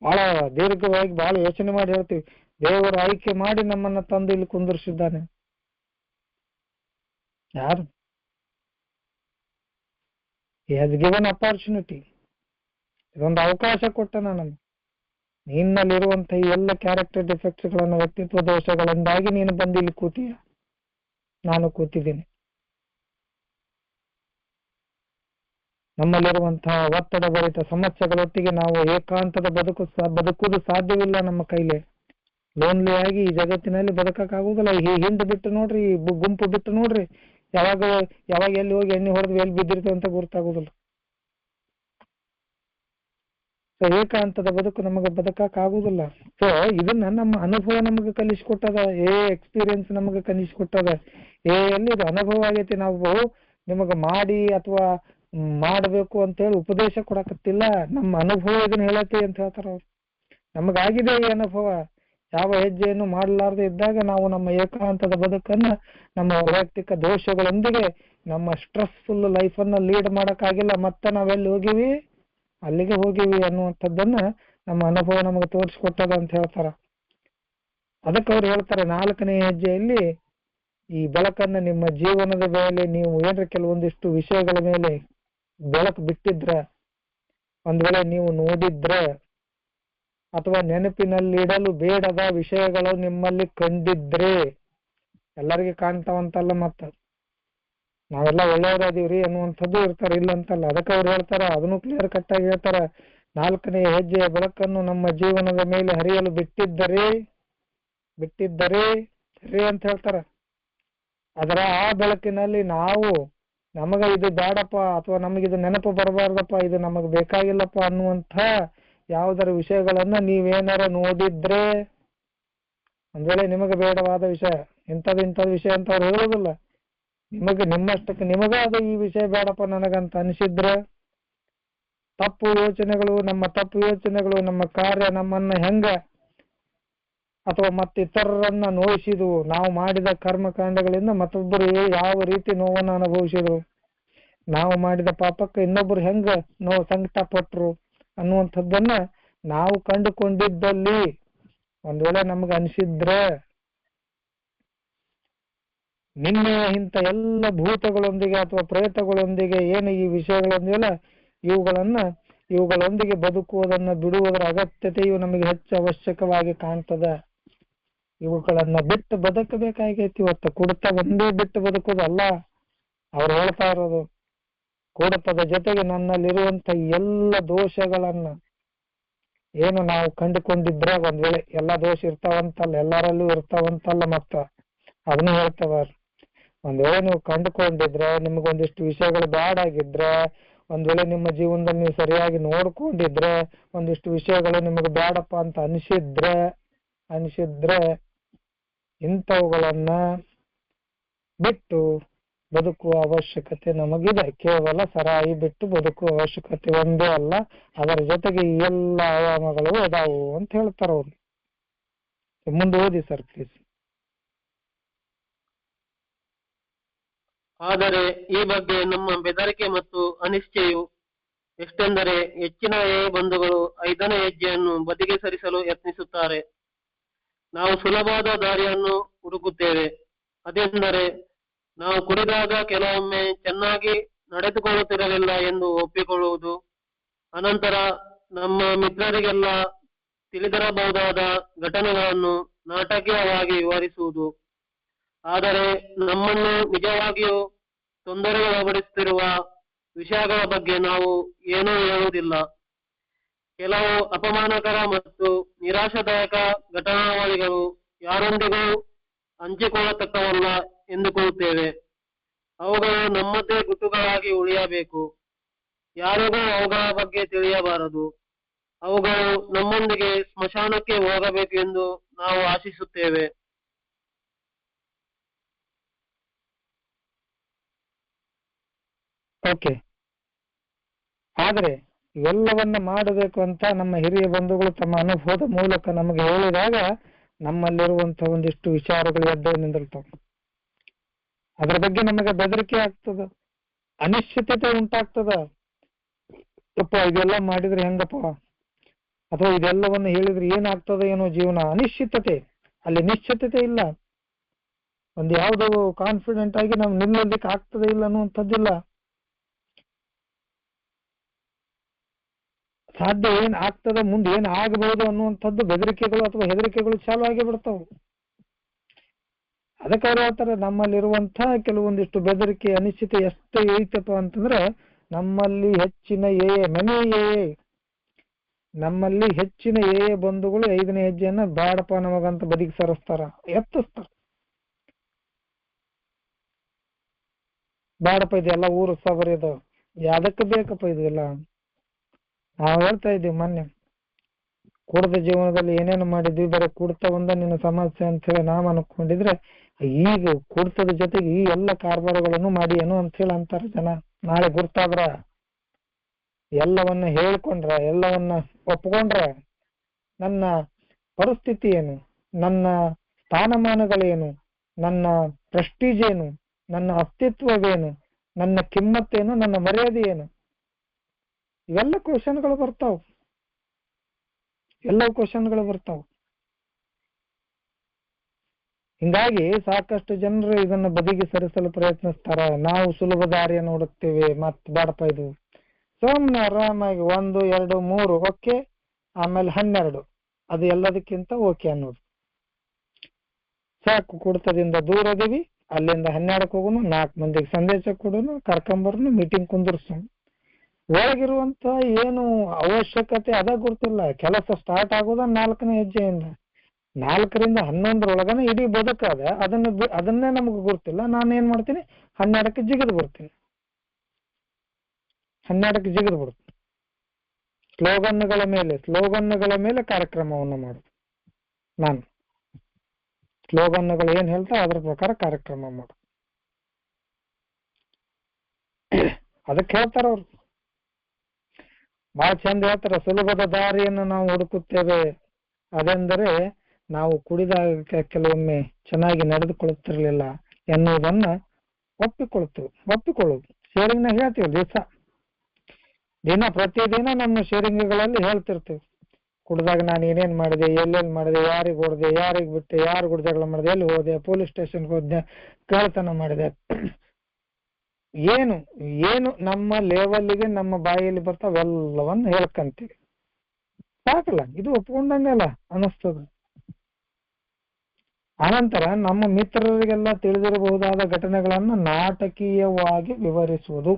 ಬಹಳ ದೀರ್ಘವಾಗಿ ಬಹಳ ಯೋಚನೆ ಮಾಡಿ ಹೇಳ್ತೀವಿ. ದೇವರು ಆಯ್ಕೆ ಮಾಡಿ ನಮ್ಮನ್ನ ತಂದು ಇಲ್ಲಿ ಕುಂದಿರಿಸಿದ್ದಾನೆ. ಯಾರು? He has given opportunity. ಇದೊಂದು ಅವಕಾಶ ಕೊಟ್ಟನ ನಮ್ಗೆ. ನಿನ್ನಲ್ಲಿರುವಂತಹ ಈ ಎಲ್ಲ ಕ್ಯಾರೆಕ್ಟರ್ ಡಿಫೆಕ್ಟ್ಸ್ ಗಳನ್ನು, ವ್ಯಕ್ತಿತ್ವ ದೋಷಗಳಿಂದಾಗಿ ನೀನು ಬಂದು ಇಲ್ಲಿ ಕೂತೀಯ, ನಾನು ಕೂತಿದ್ದೀನಿ. ನಮ್ಮಲ್ಲಿರುವಂತಹ ಒತ್ತಡ ಭರಿತ ಸಮಸ್ಯೆಗಳೊಟ್ಟಿಗೆ ನಾವು ಏಕಾಂತದ ಬದುಕುವುದು ಸಾಧ್ಯವಿಲ್ಲ ನಮ್ಮ ಕೈಲಿ. ಲೋನ್ಲಿ ಆಗಿ ಈ ಜಗತ್ತಿನಲ್ಲಿ ಬದುಕಕ್ಕಾಗುದಿಲ್ಲ. ಈ ಹಿಂದೆ ಬಿಟ್ಟು ನೋಡ್ರಿ, ಈ ಗುಂಪು ಬಿಟ್ಟು ನೋಡ್ರಿ, ಯಾವಾಗ ಎಲ್ಲಿ ಹೋಗಿ ಎಣ್ಣೆ ಹೊಡೆದು ಎಲ್ಲಿ ಬಿದ್ದಿರ್ತೇವೆ ಅಂತ ಗುರ್ತಾಗುದಿಲ್ಲ. ಸೊ ಏಕಾಂತದ ಬದುಕು ನಮಗೆ ಬದುಕಕ್ಕಾಗುದಿಲ್ಲ. ಸೊ ಇದನ್ನ ನಮ್ಮ ಅನುಭವ ನಮಗೆ ಕಲಿಸಿಕೊಟ್ಟದ, ಎಕ್ಸ್ಪೀರಿಯನ್ಸ್ ನಮಗೆ ಕಲಿಸಿಕೊಟ್ಟದ. ಎಲ್ಲಿ ಇದು ಅನುಭವ ಆಗೈತಿ. ನಾವು ನಿಮಗೆ ಮಾಡಿ ಅಥವಾ ಮಾಡಬೇಕು ಅಂತೇಳಿ ಉಪದೇಶ ಕೊಡಕತ್ತಿಲ್ಲ, ನಮ್ಮ ಅನುಭವ ಇದನ್ನ ಹೇಳತಿ ಅಂತ ಹೇಳ್ತಾರ ಅವ್ರು. ನಮಗಾಗಿದೆ ಈ ಅನುಭವ. ಯಾವ ಹೆಜ್ಜೆಯನ್ನು ಮಾಡಲಾರದೆ ಇದ್ದಾಗ ನಾವು ನಮ್ಮ ಏಕಾಂತದ ಬದುಕನ್ನ ನಮ್ಮ ವೈಯಕ್ತಿಕ ದೋಷಗಳೊಂದಿಗೆ ನಮ್ಮ ಸ್ಟ್ರೆಸ್ಫುಲ್ ಲೈಫನ್ನ ಲೀಡ್ ಮಾಡಕ್ಕಾಗಿಲ್ಲ. ಮತ್ತೆ ನಾವೆಲ್ಲಿ ಹೋಗಿವಿ, ಅಲ್ಲಿಗೆ ಹೋಗಿವಿ ಅನ್ನುವಂಥದ್ದನ್ನ ನಮ್ಮ ಅನುಭವ ನಮಗೆ ತೋರಿಸ್ಕೊಟ್ಟದ ಅಂತ ಹೇಳ್ತಾರ. ಅದಕ್ಕೆ ಅವ್ರು ಹೇಳ್ತಾರೆ 4ನೇ ಹೆಜ್ಜೆಯಲ್ಲಿ ಈ ಬೆಳಕನ್ನ ನಿಮ್ಮ ಜೀವನದ ಮೇಲೆ ನೀವು ಏನ್ರ ಕೆಲವೊಂದಿಷ್ಟು ವಿಷಯಗಳ ಮೇಲೆ ಬೆಳಕು ಬಿಟ್ಟಿದ್ರ, ಒಂದ್ ವೇಳೆ ನೀವು ನೋಡಿದ್ರ ಅಥವಾ ನೆನಪಿನಲ್ಲಿಡಲು ಬೇಡದ ವಿಷಯಗಳು ನಿಮ್ಮಲ್ಲಿ ಕಂಡಿದ್ರೆ, ಎಲ್ಲರಿಗೆ ಕಾಣ್ತಾವಂತಲ್ಲ, ಮತ್ತ ನಾವೆಲ್ಲ ಒಳ್ಳೆಯವರಾದೀವ್ರಿ ಅನ್ನುವಂಥದ್ದು ಇರ್ತಾರೆ, ಇಲ್ಲ ಅಂತಲ್ಲ. ಅದಕ್ಕೆ ಅವ್ರು ಹೇಳ್ತಾರ, ಅದನ್ನು ಕ್ಲಿಯರ್ ಕಟ್ ಆಗಿ ಹೇಳ್ತಾರ, 4ನೇ ಹೆಜ್ಜೆಯ ಬೆಳಕನ್ನು ನಮ್ಮ ಜೀವನದ ಮೇಲೆ ಹರಿಯಲು ಬಿಟ್ಟಿದ್ದರೆ ಸರಿ ಅಂತ ಹೇಳ್ತಾರ. ಅದರ ಆ ಬೆಳಕಿನಲ್ಲಿ ನಾವು ನಮಗ ಇದು ಬೇಡಪ್ಪ ಅಥವಾ ನಮಗಿದು ನೆನಪು ಬರಬಾರ್ದಪ್ಪ, ಇದು ನಮಗ್ ಬೇಕಾಗಿಲ್ಲಪ್ಪ ಅನ್ನುವಂಥ ಯಾವುದರ ವಿಷಯಗಳನ್ನ ನೀವೇನಾರ ನೋಡಿದ್ರೆ, ಒಂದ್ ವೇಳೆ ನಿಮಗೆ ಬೇಡವಾದ ವಿಷಯ, ಇಂಥದ್ದು ವಿಷಯ ಅಂತ ಅವ್ರು ಹೇಳೋದಿಲ್ಲ, ನಿಮ್ಮಷ್ಟಕ್ಕೆ ನಿಮಗ ಅದು ಈ ವಿಷಯ ಬೇಡಪ್ಪ ನನಗಂತ ಅನಿಸಿದ್ರೆ, ತಪ್ಪು ಯೋಚನೆಗಳು, ನಮ್ಮ ಕಾರ್ಯ ನಮ್ಮನ್ನ ಹೆಂಗ ಅಥವಾ ಮತ್ತಿತರರನ್ನ ನೋಯಿಸಿದ್ವು, ನಾವು ಮಾಡಿದ ಕರ್ಮಕಾಂಡಗಳಿಂದ ಮತ್ತೊಬ್ಬರು ಯಾವ ರೀತಿ ನೋವನ್ನು ಅನುಭವಿಸಿದ್ರು, ನಾವು ಮಾಡಿದ ಪಾಪಕ್ಕೆ ಇನ್ನೊಬ್ಬರು ಹೆಂಗ ಸಂಕಟ ಪಟ್ರು ಅನ್ನುವಂಥದ್ದನ್ನ ನಾವು ಕಂಡುಕೊಂಡಿದ್ದಲ್ಲಿ ಒಂದ್ ವೇಳೆ ನಮ್ಗೆ ಅನಿಸಿದ್ರೆ ನಿನ್ನೆ ಇಂಥ ಎಲ್ಲ ಭೂತಗಳೊಂದಿಗೆ ಅಥವಾ ಪ್ರೇತಗಳೊಂದಿಗೆ ಏನು ಈ ವಿಷಯಗಳೊಂದಿಗೆಲ್ಲ ಇವುಗಳೊಂದಿಗೆ ಬದುಕುವುದನ್ನ ಬಿಡುವುದರ ಅಗತ್ಯತೆಯು ನಮಗೆ ಹೆಚ್ಚು ಅವಶ್ಯಕವಾಗಿ ಕಾಣ್ತದೆ. ಇವುಗಳನ್ನ ಬಿಟ್ಟು ಬದುಕಬೇಕಾಗೈತಿ. ಇವತ್ತು ಕುಡಿತ ಒಂದೇ ಬಿಟ್ಟು ಬದುಕೋದಲ್ಲ ಅವ್ರು ಹೇಳ್ತಾ ಇರೋದು. ಕುಡಿತದ ಜೊತೆಗೆ ನನ್ನಲ್ಲಿರುವಂತ ಎಲ್ಲ ದೋಷಗಳನ್ನ ಏನು ನಾವು ಕಂಡುಕೊಂಡಿದ್ರೆ, ಒಂದ್ ವೇಳೆ ಎಲ್ಲಾ ದೋಷ ಇರ್ತಾವಂತಲ್ಲ, ಎಲ್ಲರಲ್ಲೂ ಇರ್ತಾವಂತಲ್ಲ, ಮತ್ತ ಅದನ್ನ ಹೇಳ್ತಾವ. ಒಂದ್ ವೇಳೆ ನೀವು ಕಂಡುಕೊಂಡಿದ್ರೆ, ನಿಮ್ಗೊಂದಿಷ್ಟು ವಿಷಯಗಳು ಬ್ಯಾಡ್ ಆಗಿದ್ರೆ, ಒಂದ್ ವೇಳೆ ನಿಮ್ಮ ಜೀವನದಲ್ಲಿ ನೀವು ಸರಿಯಾಗಿ ನೋಡ್ಕೊಂಡಿದ್ರೆ, ಒಂದಿಷ್ಟು ವಿಷಯಗಳು ನಿಮಗೆ ಬ್ಯಾಡಪ್ಪ ಅಂತ ಅನಿಸಿದ್ರೆ ಇಂಥವುಗಳನ್ನ ಬಿಟ್ಟು ಬದುಕುವ ಅವಶ್ಯಕತೆ ನಮಗಿದೆ. ಕೇವಲ ಸರಾಯಿ ಬಿಟ್ಟು ಬದುಕುವ ಅವಶ್ಯಕತೆ ಒಂದೇ ಅಲ್ಲ, ಅದರ ಜೊತೆಗೆ ಈ ಎಲ್ಲ ಆಯಾಮಗಳು ಅದಾವು ಅಂತ ಹೇಳ್ತಾರ ಅವ್ರು. ಮುಂದೆ ಓದಿ ಸರ್ ಪ್ಲೀಸ್. ಆದರೆ ಈ ಬಗ್ಗೆ ನಮ್ಮ ಬೆದರಿಕೆ ಮತ್ತು ಅನಿಶ್ಚೆಯು ಎಷ್ಟೆಂದರೆ, ಹೆಚ್ಚಿನ ಬಂಧುಗಳು 5ನೇ ಹೆಜ್ಜೆಯನ್ನು ಬದಿಗೆ ಸರಿಸಲು ಯತ್ನಿಸುತ್ತಾರೆ. ನಾವು ಸುಲಭವಾದ ದಾರಿಯನ್ನು ಹುಡುಕುತ್ತೇವೆ. ಅದೆಂದರೆ, ನಾವು ಕುಡಿದಾಗ ಕೆಲವೊಮ್ಮೆ ಚೆನ್ನಾಗಿ ನಡೆದುಕೊಳ್ಳುತ್ತಿರಲಿಲ್ಲ ಎಂದು ಒಪ್ಪಿಕೊಳ್ಳುವುದು, ಅನಂತರ ನಮ್ಮ ಮಿತ್ರರಿಗೆಲ್ಲ ತಿಳಿದಿರಬಹುದಾದ ಘಟನೆಗಳನ್ನು ನಾಟಕೀಯವಾಗಿ ವಿವರಿಸುವುದು. ಆದರೆ ನಮ್ಮನ್ನು ನಿಜವಾಗಿಯೂ ತೊಂದರೆಗೊಳಪಡಿಸುತ್ತಿರುವ ವಿಷಯಗಳ ಬಗ್ಗೆ ನಾವು ಏನೂ ಹೇಳುವುದಿಲ್ಲ. ಕೆಲವು ಅಪಮಾನಕರ ಮತ್ತು ನಿರಾಶಾದಾಯಕ ಘಟನಾವಳಿಗಳು ಯಾರೊಂದಿಗೂ ಹಂಚಿಕೊಳ್ಳತಕ್ಕವಲ್ಲ ಎಂದುಕೊಳ್ಳುತ್ತೇವೆ. ಅವುಗಳು ನಮ್ಮದೇ ಗುಟ್ಟುಗಳಾಗಿ ಉಳಿಯಬೇಕು. ಯಾರಿಗೂ ಅವುಗಳ ಬಗ್ಗೆ ತಿಳಿಯಬಾರದು. ಅವುಗಳು ನಮ್ಮೊಂದಿಗೆ ಸ್ಮಶಾನಕ್ಕೆ ಹೋಗಬೇಕು ಎಂದು ನಾವು ಆಶಿಸುತ್ತೇವೆ. ಓಕೆ. ಆದ್ರೆ ಇವೆಲ್ಲವನ್ನ ಮಾಡಬೇಕು ಅಂತ ನಮ್ಮ ಹಿರಿಯ ಬಂಧುಗಳು ತಮ್ಮ ಅನುಭವದ ಮೂಲಕ ನಮಗೆ ಹೇಳಿದಾಗ ನಮ್ಮಲ್ಲಿರುವಂತಹ ಒಂದಿಷ್ಟು ವಿಚಾರಗಳು ಎದ್ದು ನಿಂದಿರ್ತಾವ. ಅದರ ಬಗ್ಗೆ ನಮಗೆ ಬೆದರಿಕೆ ಆಗ್ತದ, ಅನಿಶ್ಚಿತತೆ ಉಂಟಾಗ್ತದ. ಯಪ್ಪ ಇದೆಲ್ಲ ಮಾಡಿದ್ರೆ ಹೆಂಗಪ್ಪ, ಅಥವಾ ಇದೆಲ್ಲವನ್ನು ಹೇಳಿದ್ರೆ ಏನಾಗ್ತದ ಏನೋ ಜೀವನ. ಅನಿಶ್ಚಿತತೆ, ಅಲ್ಲಿ ನಿಶ್ಚಿತತೆ ಇಲ್ಲ. ಒಂದು ಯಾವುದೋ ಕಾನ್ಫಿಡೆಂಟ್ ಆಗಿ ನಾವು ನಿಲ್ಲಲಿಕ್ಕೆ ಆಗ್ತದೆ ಇಲ್ಲ ಅನ್ನುವಂಥದ್ದಿಲ್ಲ. ಸಾಧ್ಯ ಏನ್ ಆಗ್ತದ, ಮುಂದೆ ಏನ್ ಆಗಬಹುದು ಅನ್ನುವಂಥದ್ದು ಬೆದರಿಕೆಗಳು ಅಥವಾ ಹೆದರಿಕೆಗಳು ಚಾಲು ಆಗಿ ಬಿಡ್ತಾವ. ಅದಕ್ಕೆ ಅವ್ರು ಹೇಳ್ತಾರೆ, ನಮ್ಮಲ್ಲಿರುವಂತಹ ಕೆಲವೊಂದಿಷ್ಟು ಬೆದರಿಕೆ ಅನಿಶ್ಚಿತೆ ಎಷ್ಟು ಐತಪ್ಪ ಅಂತಂದ್ರೆ, ನಮ್ಮಲ್ಲಿ ಹೆಚ್ಚಿನ ನಮ್ಮಲ್ಲಿ ಹೆಚ್ಚಿನ ಬಂಧುಗಳು 5ನೇ ಹೆಜ್ಜೆಯನ್ನ ಬೇಡಪ್ಪ ನಮಗಂತ ಬದಿಗೆ ಸರಿಸ್ತಾರ, ಎತ್ತಿಸ್ತಾರ. ಬೇಡಪ್ಪ ಇದೆಲ್ಲ ಊರು ಸಬರಿ ಇದು, ಯಾದಕ್ಕೆ ಬೇಕಪ್ಪ ಇದೆಲ್ಲ. ನಾವು ಹೇಳ್ತಾ ಇದ್ದೀವಿ ಮೊನ್ನೆ, ಕುಡಿದ ಜೀವನದಲ್ಲಿ ಏನೇನು ಮಾಡಿದ್ವಿ, ಬರೀ ಕುಡ್ತಾ ಒಂದ ನಿನ್ನ ಸಮಸ್ಯೆ ಅಂತ ಹೇಳಿ ನಾವ್ ಅನ್ಕೊಂಡಿದ್ರೆ, ಈಗ ಕುಡ್ತದ ಜೊತೆಗೆ ಈ ಎಲ್ಲ ಕಾರ್ಬಾರಗಳನ್ನು ಮಾಡಿ ಏನು ಅಂತ ಹೇಳಿ ಅಂತಾರ ಜನ. ನಾಳೆ ಗುರ್ತಾದ್ರ, ಎಲ್ಲವನ್ನ ಹೇಳ್ಕೊಂಡ್ರ, ಎಲ್ಲವನ್ನ ಒಪ್ಕೊಂಡ್ರ, ನನ್ನ ಪರಿಸ್ಥಿತಿ ಏನು, ನನ್ನ ಸ್ಥಾನಮಾನಗಳೇನು, ನನ್ನ ಪ್ರೆಸ್ಟೀಜ್ ಏನು, ನನ್ನ ಅಸ್ತಿತ್ವವೇನು, ನನ್ನ ಕಿಮ್ಮತ್ತೇನು, ನನ್ನ ಮರ್ಯಾದೆ ಏನು, ಇವೆಲ್ಲ ಕ್ವಶನ್ಗಳು ಬರ್ತಾವ. ಎಲ್ಲವೂ ಕ್ವಶನ್ಗಳು ಬರ್ತಾವ. ಹಿಂಗಾಗಿ ಸಾಕಷ್ಟು ಜನರು ಇದನ್ನ ಬದಿಗೆ ಸರಿಸಲು ಪ್ರಯತ್ನಿಸ್ತಾರ. ನಾವು ಸುಲಭ ದಾರಿಯನ್ನು ಹುಡುಕ್ತೇವೆ, ಮತ್ ಬೇಡಪ್ಪ ಇದು ಸುಮ್ಮನೆ ಆರಾಮಾಗಿ 1, 2, 3 ಓಕೆ, ಆಮೇಲೆ 12 ಅದು ಎಲ್ಲದಕ್ಕಿಂತ ಓಕೆ ಅನ್ನೋದು. ಸಾಕು, ಕುಡ್ತದಿಂದ ದೂರ ಅದೀವಿ, ಅಲ್ಲಿಂದ 12ಕ್ಕೆ ಹೋಗೋನು, 4 ಮಂದಿಗೆ ಸಂದೇಶ ಕೊಡೋನು, ಕರ್ಕೊಂಬರ್ನು, ಮೀಟಿಂಗ್ ಕುಂದಿರ್ಸೋನು. ಒಳಗಿರುವಂತ ಏನು ಅವಶ್ಯಕತೆ ಅದ ಗೊತ್ತಿಲ್ಲ. ಕೆಲಸ ಸ್ಟಾರ್ಟ್ ಆಗೋದ 4ನೇ ಹೆಜ್ಜೆಯಿಂದ, 4ರಿಂದ 11ರೊಳಗನೆ ಇಡೀ ಬದುಕಾದ. ಅದನ್ನೇ ನಮಗೆ ಗೊತ್ತಿಲ್ಲ. ನಾನೇನ್ ಮಾಡ್ತೀನಿ, 12ಕ್ಕೆ ಜಿಗಿದು ಬರ್ತೀನಿ, 12ಕ್ಕೆ ಜಿಗಿದು ಬಿಡ್ತೀನಿ. ಸ್ಲೋಗನ್ಗಳ ಮೇಲೆ ಕಾರ್ಯಕ್ರಮವನ್ನು ಮಾಡುದು. ನಾನು ಸ್ಲೋಗನ್ಗಳು ಏನ್ ಹೇಳ್ತಾ ಅದ್ರ ಪ್ರಕಾರ ಕಾರ್ಯಕ್ರಮ ಮಾಡುದು. ಅದಕ್ಕೆ ಹೇಳ್ತಾರ ಅವ್ರು, ಬಹಳ ಚಂದ ಹೇಳ್ತಾರ, ಸುಲಭದ ದಾರಿಯನ್ನು ನಾವು ಹುಡುಕುತ್ತೇವೆ. ಅದೆಂದರೆ ನಾವು ಕುಡಿದಾಗ ಕೆಲವೊಮ್ಮೆ ಚೆನ್ನಾಗಿ ನಡೆದುಕೊಳ್ಳುತ್ತಿರಲಿಲ್ಲ ಎನ್ನುವುದನ್ನ ಒಪ್ಪಿಕೊಳ್ಳುದು. ಶೇರಿಂಗ್ ನಾಗ ಹೇಳ್ತೀವಿ, ಪ್ರತಿದಿನ ನಮ್ಮ ಶೇರಿಂಗ್ಗಳಲ್ಲಿ ಹೇಳ್ತಿರ್ತೀವಿ, ಕುಡ್ದಾಗ ನಾನು ಏನೇನ್ ಮಾಡಿದೆ, ಎಲ್ಲೆಲ್ಲಿ ಮಾಡಿದೆ, ಯಾರಿಗೆ ಹೊಡೆದೆ, ಯಾರಿಗೆ ಬಿಟ್ಟೆ, ಯಾರು ಕೂಡ ಜಗಳ ಮಾಡಿದೆ, ಎಲ್ಲಿ ಹೋದೆ, ಪೊಲೀಸ್ ಸ್ಟೇಷನ್ಗೆ ಹೋದೆ, ಕಳ್ತನ ಮಾಡಿದೆ, ಏನು ಏನು ನಮ್ಮ ಲೆವೆಲ್ಗೆ ನಮ್ಮ ಬಾಯಲ್ಲಿ ಬರ್ತಾವೆಲ್ಲವನ್ನು ಹೇಳ್ಕಂತೀವಿ. ಸಾಕಲ್ಲ, ಇದು ಒಪ್ಕೊಂಡಂಗಲ್ಲ ಅನಿಸ್ತದ. ಆನಂತರ ನಮ್ಮ ಮಿತ್ರರಿಗೆಲ್ಲ ತಿಳಿದಿರಬಹುದಾದ ಘಟನೆಗಳನ್ನ ನಾಟಕೀಯವಾಗಿ ವಿವರಿಸುವುದು.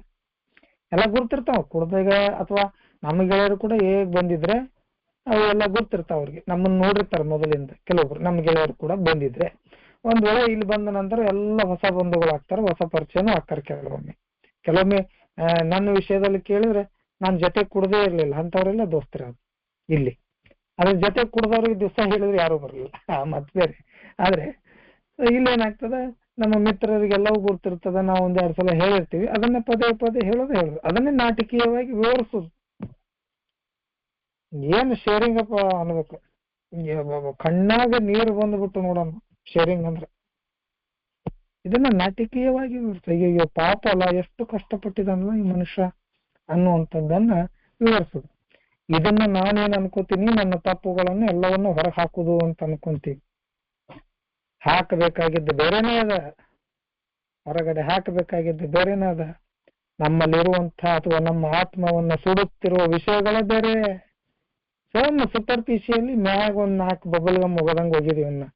ಎಲ್ಲ ಗುರ್ತಿರ್ತಾವ ಕುಡ್ದಾಗ, ಅಥವಾ ನಮ್ಮ ಗೆಳೆಯರು ಕೂಡ ಹೇಗ್ ಬಂದಿದ್ರೆ ಅವೆಲ್ಲ ಗೊತ್ತಿರ್ತಾವ ಅವ್ರಿಗೆ. ನಮ್ಮನ್ನ ನೋಡಿರ್ತಾರೆ ಮೊದಲಿಂದ. ಕೆಲವೊಬ್ರು ನಮ್ಮ ಗೆಳೆಯರು ಕೂಡ ಬಂದಿದ್ರೆ ಒಂದ್ ವೇಳೆ ಇಲ್ಲಿ ಬಂದ ನಂತರ ಎಲ್ಲ ಹೊಸ ಬಂಧುಗಳಾಗ್ತಾರೆ, ಹೊಸ ಪರಿಚಯನೂ ಆಗ್ತಾರೆ. ಕೆಲವೊಮ್ಮೆ ನನ್ನ ವಿಷಯದಲ್ಲಿ ಕೇಳಿದ್ರೆ ನಾನ್ ಜೊತೆ ಕುಡ್ದೇ ಇರ್ಲಿಲ್ಲ ಅಂತವ್ರೆಲ್ಲ ದೋಸ್ತರು ಇಲ್ಲಿ. ಅದ್ರ ಜೊತೆ ಕುಡ್ದವ್ರಿಗೆ ದಿವಸ ಹೇಳಿದ್ರೆ ಯಾರು ಬರಲಿಲ್ಲ, ಮತ್ ಬೇರೆ. ಆದ್ರೆ ಇಲ್ಲೇನಾಗ್ತದ, ನಮ್ಮ ಮಿತ್ರರಿಗೆಲ್ಲವೂ ಗೊತ್ತಿರ್ತದ, ನಾವು ಒಂದೆರಡು ಸಲ ಹೇಳಿರ್ತೀವಿ, ಅದನ್ನೇ ಪದೇ ಪದೇ ಹೇಳೋದು, ಅದನ್ನೇ ನಾಟಕೀಯವಾಗಿ ವಿವರಿಸೋದು. ಏನು ಶೇರಿಂಗ್ ಅಪ್ಪ ಅನ್ಬೇಕು, ಕಣ್ಣಾಗ ನೀರು ಬಂದ್ಬಿಟ್ಟು ನೋಡೋಣ ಶೇರಿಂಗ್ ಅಂದ್ರೆ. ಇದನ್ನ ನಾಟಕೀಯವಾಗಿ ಅಯ್ಯೋ ಪಾಪ ಅಲ್ಲ, ಎಷ್ಟು ಕಷ್ಟಪಟ್ಟಿದಲ್ಲ ಈ ಮನುಷ್ಯ ಅನ್ನುವಂಥದ್ದನ್ನ ವಿವರಿಸುದು. ಇದನ್ನ ನಾನೇನ್ ಅನ್ಕೋತೀನಿ, ನನ್ನ ತಪ್ಪುಗಳನ್ನು ಎಲ್ಲವನ್ನೂ ಹೊರಗೆ ಹಾಕುದು ಅಂತ ಅನ್ಕೊಂತೀವಿ. ಹಾಕಬೇಕಾಗಿದ್ದು ಬೇರೆನೇ ಅದ, ಹೊರಗಡೆ ಹಾಕಬೇಕಾಗಿದ್ದು ಬೇರೆನೇ ಅದ. ನಮ್ಮಲ್ಲಿರುವಂತ ಅಥವಾ ನಮ್ಮ ಆತ್ಮವನ್ನ ಸುಡುತ್ತಿರುವ ವಿಷಯಗಳೇ ಬೇರೆ. ಸೂಪರ್ಫಿಷಿಯಲಿ ಮ್ಯಾಗ ಒಂದ್ 4 ಬಬಲ್ಗಮ್ ಹೋಗದಂಗ ಹೋಗಿದೀವಿ.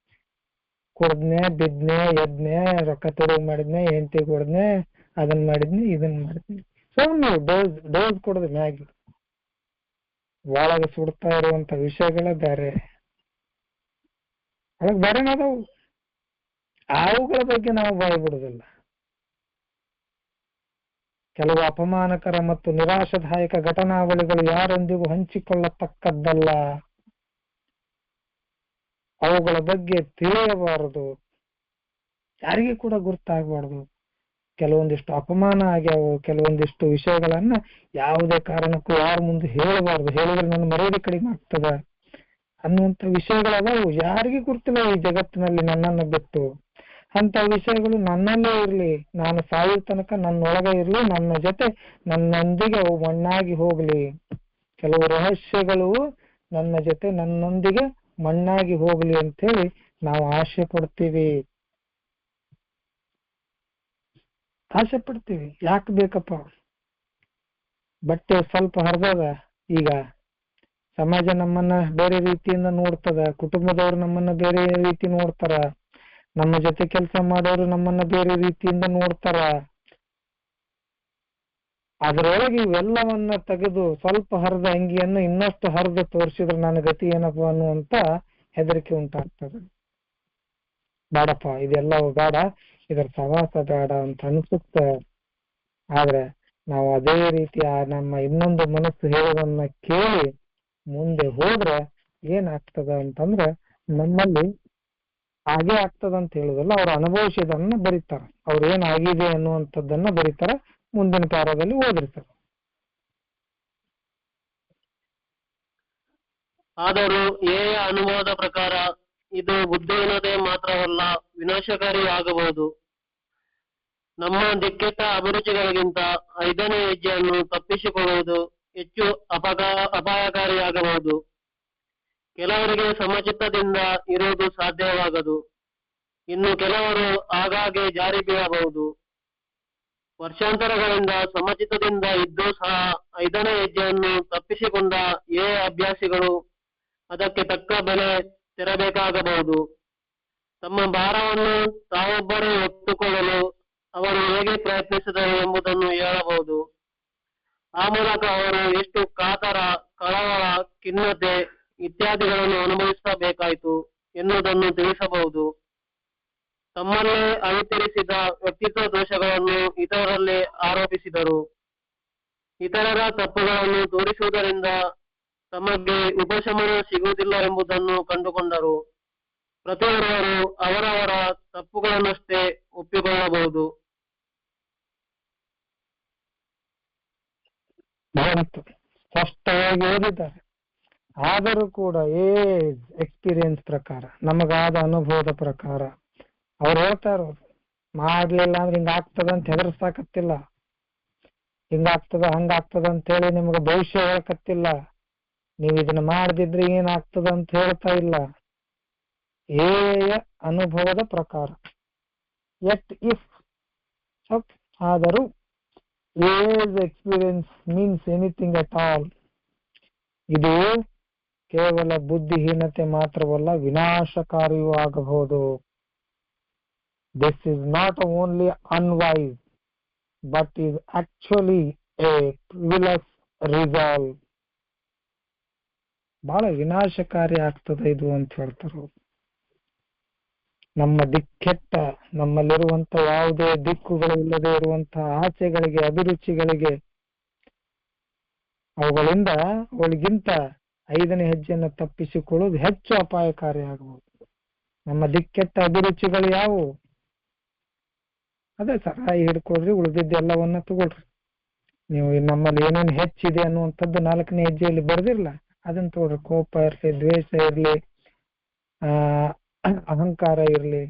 ಕುಡ್ದ್ನೆ, ಬಿದ್ನೆ, ಎದ್ನೆ, ರೊಕ್ಕ ತೊಡಗ್ ಮಾಡಿದ್ನೆ, ಹೆಂಡತಿ ಕೊಡದ್ನೆ, ಅದನ್ ಮಾಡಿದ್ನಿ, ಇದನ್ ಮಾಡಿದ್ನಿ. ಡೋಸ್ ಕೊಡೋದು ಮ್ಯಾಗಿ. ಒಳಗೆ ಸುಡ್ತಾ ಇರುವಂತ ವಿಷಯಗಳೇ ಬೇರೆ, ಅದಕ್ಕೆ ಬೇರೆನಾದವು. ಅವುಗಳ ಬಗ್ಗೆ ನಾವು ಬಾಯಿ ಬಿಡುದಿಲ್ಲ. ಕೆಲವು ಅಪಮಾನಕರ ಮತ್ತು ನಿರಾಶಾದಾಯಕ ಘಟನಾವಳಿಗಳು ಯಾರೊಂದಿಗೂ ಹಂಚಿಕೊಳ್ಳತಕ್ಕದ್ದಲ್ಲ. ಅವುಗಳ ಬಗ್ಗೆ ತಿಳಿಯಬಾರದು, ಯಾರಿಗೆ ಕೂಡ ಗುರ್ತಾಗಬಾರ್ದು. ಕೆಲವೊಂದಿಷ್ಟು ಅಪಮಾನ ಆಗ್ಯಾವು, ಕೆಲವೊಂದಿಷ್ಟು ವಿಷಯಗಳನ್ನ ಯಾವುದೇ ಕಾರಣಕ್ಕೂ ಯಾರ ಮುಂದೆ ಹೇಳಬಾರ್ದು, ಹೇಳಿದ್ರೆ ನನ್ನ ಮರ್ಯಾದೆ ಕಡಿಮೆ ಆಗ್ತದ ಅನ್ನುವಂಥ ವಿಷಯಗಳದಾವು. ಯಾರಿಗೆ ಗುರ್ತಿಲ್ಲ ಈ ಜಗತ್ತಿನಲ್ಲಿ ನನ್ನನ್ನು ಬಿಟ್ಟು. ಅಂತ ವಿಷಯಗಳು ನನ್ನಲ್ಲೇ ಇರ್ಲಿ, ನಾನು ಸಾಯೋ ತನಕ ನನ್ನೊಳಗೆ ಇರ್ಲಿ, ನನ್ನ ಜೊತೆ ನನ್ನೊಂದಿಗೆ ಅವು ಮಣ್ಣಾಗಿ ಹೋಗ್ಲಿ. ಕೆಲವು ರಹಸ್ಯಗಳು ನನ್ನ ಜೊತೆ ನನ್ನೊಂದಿಗೆ ಮಣ್ಣಾಗಿ ಹೋಗ್ಲಿ ಅಂತೇಳಿ ನಾವು ಆಸೆ ಪಡ್ತೀವಿ. ಯಾಕೆ ಬೇಕಪ್ಪ? ಬಟ್ಟೆ ಸ್ವಲ್ಪ ಹರಿದದ, ಈಗ ಸಮಾಜ ನಮ್ಮನ್ನ ಬೇರೆ ರೀತಿಯಿಂದ ನೋಡ್ತದ, ಕುಟುಂಬದವ್ರು ನಮ್ಮನ್ನ ಬೇರೆ ರೀತಿ ನೋಡ್ತಾರ, ನಮ್ಮ ಜೊತೆ ಕೆಲಸ ಮಾಡೋರು ನಮ್ಮನ್ನ ಬೇರೆ ರೀತಿಯಿಂದ ನೋಡ್ತಾರ. ಅದರೊಳಗೆ ಇವೆಲ್ಲವನ್ನ ತೆಗೆದು ಸ್ವಲ್ಪ ಹರಿದ ಅಂಗಿಯನ್ನು ಇನ್ನಷ್ಟು ಹರಿದು ತೋರಿಸಿದ್ರೆ ನನ್ನ ಗತಿ ಏನಪ್ಪ ಅನ್ನುವಂತ ಹೆದರಿಕೆ ಉಂಟಾಗ್ತದೆ. ಬೇಡಪ್ಪ, ಇದೆಲ್ಲ ಬೇಡ, ಇದರ ಸವಾಸ ಬೇಡ ಅಂತ ಅನ್ಸುತ್ತೆ. ಆದ್ರೆ ನಾವು ಅದೇ ರೀತಿ ನಮ್ಮ ಇನ್ನೊಂದು ಮನಸ್ಸು ಹೇಳೋದನ್ನ ಕೇಳಿ ಮುಂದೆ ಹೋದ್ರೆ ಏನಾಗ್ತದ ಅಂತಂದ್ರೆ, ನಮ್ಮಲ್ಲಿ ಹಾಗೆ ಆಗ್ತದಂತ ಹೇಳುದಲ್ಲ, ಅವ್ರು ಅನುಭವಿಸಿದನ್ನ ಬರೀತಾರ, ಅವ್ರು ಏನಾಗಿದೆ ಅನ್ನುವಂಥದ್ದನ್ನ ಬರೀತಾರ, ಮುಂದಿನ ಪ್ಯಾರಾದಲ್ಲಿ ಓದಿರ್ತಾರೆ. ಆದರೂ ಎಯ ಅನುಭವದ ಪ್ರಕಾರ ಇದು ಬುದ್ಧಿಹೀನತೆ ಮಾತ್ರವಲ್ಲ, ವಿನಾಶಕಾರಿ ಆಗಬಹುದು. ನಮ್ಮ ದಿಕ್ಕೆಟ್ಟ ಅಭಿರುಚಿಗಳಿಗಿಂತ 5ನೇ ಹೆಜ್ಜೆಯನ್ನು ತಪ್ಪಿಸಿಕೊಳ್ಳುವುದು ಹೆಚ್ಚು ಅಪಾಯಕಾರಿಯಾಗಬಹುದು. ಕೆಲವರಿಗೆ ಸಮಚಿತ್ತದಿಂದ ಇರುವುದು ಸಾಧ್ಯವಾಗದು, ಇನ್ನು ಕೆಲವರು ಆಗಾಗ್ಗೆ ಜಾರಿ ಬೀಳಬಹುದು. ವರ್ಷಾಂತರಗಳಿಂದ ಸಮಚಿತ್ತದಿಂದ ಇದ್ದೂ ಸಹ 5ನೇ ಹೆಜ್ಜೆಯನ್ನು ತಪ್ಪಿಸಿಕೊಂಡ ಅಭ್ಯಾಸಿಗಳು ಅದಕ್ಕೆ ತಕ್ಕ ಬೆಲೆ ತೆರಬೇಕಾಗಬಹುದು. ತಮ್ಮ ಭಾರವನ್ನು ತಾವೊಬ್ಬರೇ ಹೊತ್ತುಕೊಳ್ಳಲು ಅವರು ಹೇಗೆ ಪ್ರಯತ್ನಿಸಿದರು ಎಂಬುದನ್ನು ಹೇಳಬಹುದು. ಆ ಮೂಲಕ ಅವರು ಎಷ್ಟು ಕಾತರ, ಕಳವಳ, ಖಿನ್ನತೆ ಇತ್ಯಾದಿಗಳನ್ನು ಅನುಭವಿಸಬೇಕಾಯಿತು ಎನ್ನುವುದನ್ನು ತಿಳಿಸಬಹುದು. ತಮ್ಮಲ್ಲೇ ಅವಿತರಿಸಿದ ವ್ಯಕ್ತಿತ್ವ ದೋಷಗಳನ್ನು ಇತರರಲ್ಲಿ ಆರೋಪಿಸಿದರು. ಇತರರ ತಪ್ಪುಗಳನ್ನು ತೋರಿಸುವುದರಿಂದ ತಮಗೆ ಉಪಶಮನ ಸಿಗುವುದಿಲ್ಲ ಎಂಬುದನ್ನು ಕಂಡುಕೊಂಡರು. ಪ್ರತಿಯೊಬ್ಬರು ಅವರವರ ತಪ್ಪುಗಳನ್ನಷ್ಟೇ ಒಪ್ಪಿಕೊಳ್ಳಬಹುದು. ಸ್ಪಷ್ಟವಾಗಿ ಓದಿದ್ದಾರೆ. ಆದರೂ ಕೂಡ ಎಕ್ಸ್ಪೀರಿಯನ್ಸ್ ಪ್ರಕಾರ, ನಮಗಾದ ಅನುಭವದ ಪ್ರಕಾರ ಅವ್ರು ಹೇಳ್ತಾ ಇರೋದು, ಮಾಡ್ಲಿಲ್ಲ ಅಂದ್ರೆ ಹಿಂಗಾಗ್ತದ ಅಂತ ಹೆದರ್ಸಾಕತ್ತಿಲ್ಲ, ಹಿಂಗಾಗ್ತದ ಹಂಗಾಗ್ತದ ಅಂತೇಳಿ ನಿಮ್ಗೆ ಭವಿಷ್ಯ ಹೇಳಕತ್ತಿಲ್ಲ. ನೀವು ಇದನ್ನ ಮಾಡದಿದ್ರೆ ಏನಾಗ್ತದ ಅಂತ ಹೇಳ್ತಾ ಇಲ್ಲ, ಏಯ ಅನುಭವದ ಪ್ರಕಾರ. ಯಟ್ ಇಫ್ ಆದರೂ age experience means anything at all, ಇದು ಕೇವಲ ಬುದ್ಧಿಹೀನತೆ ಮಾತ್ರವಲ್ಲ, ವಿನಾಶಕಾರಿಯೂ ಆಗಬಹುದು. This is not only unwise but is actually a perilous resolve. ಬಹಳ ವಿನಾಶಕಾರಿ ಆಗ್ತದೆ ಇದು ಅಂತ ಹೇಳ್ತಾರೆ. ನಮ್ಮ ದಿಕ್ಕೆಟ್ಟ, ನಮ್ಮಲ್ಲಿರುವಂತ ಯಾವುದೇ ದಿಕ್ಕುಗಳು ಇಲ್ಲದೆ ಇರುವಂತಹ ಆಸೆಗಳಿಗೆ, ಅಭಿರುಚಿಗಳಿಗೆ, ಅವುಗಳಿಗಿಂತ 5ನೇ ಹೆಜ್ಜೆಯನ್ನು ತಪ್ಪಿಸಿಕೊಳ್ಳುವುದು ಹೆಚ್ಚು ಅಪಾಯಕಾರಿ ಆಗಬಹುದು. ನಮ್ಮ ದಿಕ್ಕೆಟ್ಟ ಅಭಿರುಚಿಗಳು ಯಾವುವು? ಅದೇ ಸರಾಯಿ ಹಿಡ್ಕೊಳ್ರಿ, ಉಳಿದಿದ್ದೆಲ್ಲವನ್ನ ತಗೊಳ್ರಿ. ನೀವು ನಮ್ಮಲ್ಲಿ ಏನೇನು ಹೆಚ್ಚಿದೆ ಅನ್ನುವಂಥದ್ದು 4ನೇ ಹೆಜ್ಜೆಯಲ್ಲಿ ಬರ್ದಿರ್ಲ, ಅದನ್ನ ತಗೊಳ್ರಿ. ಕೋಪ ಇರ್ಲಿ, ದ್ವೇಷ ಇರ್ಲಿ, ಅಹಂಕಾರ ಇರ್ಲಿ,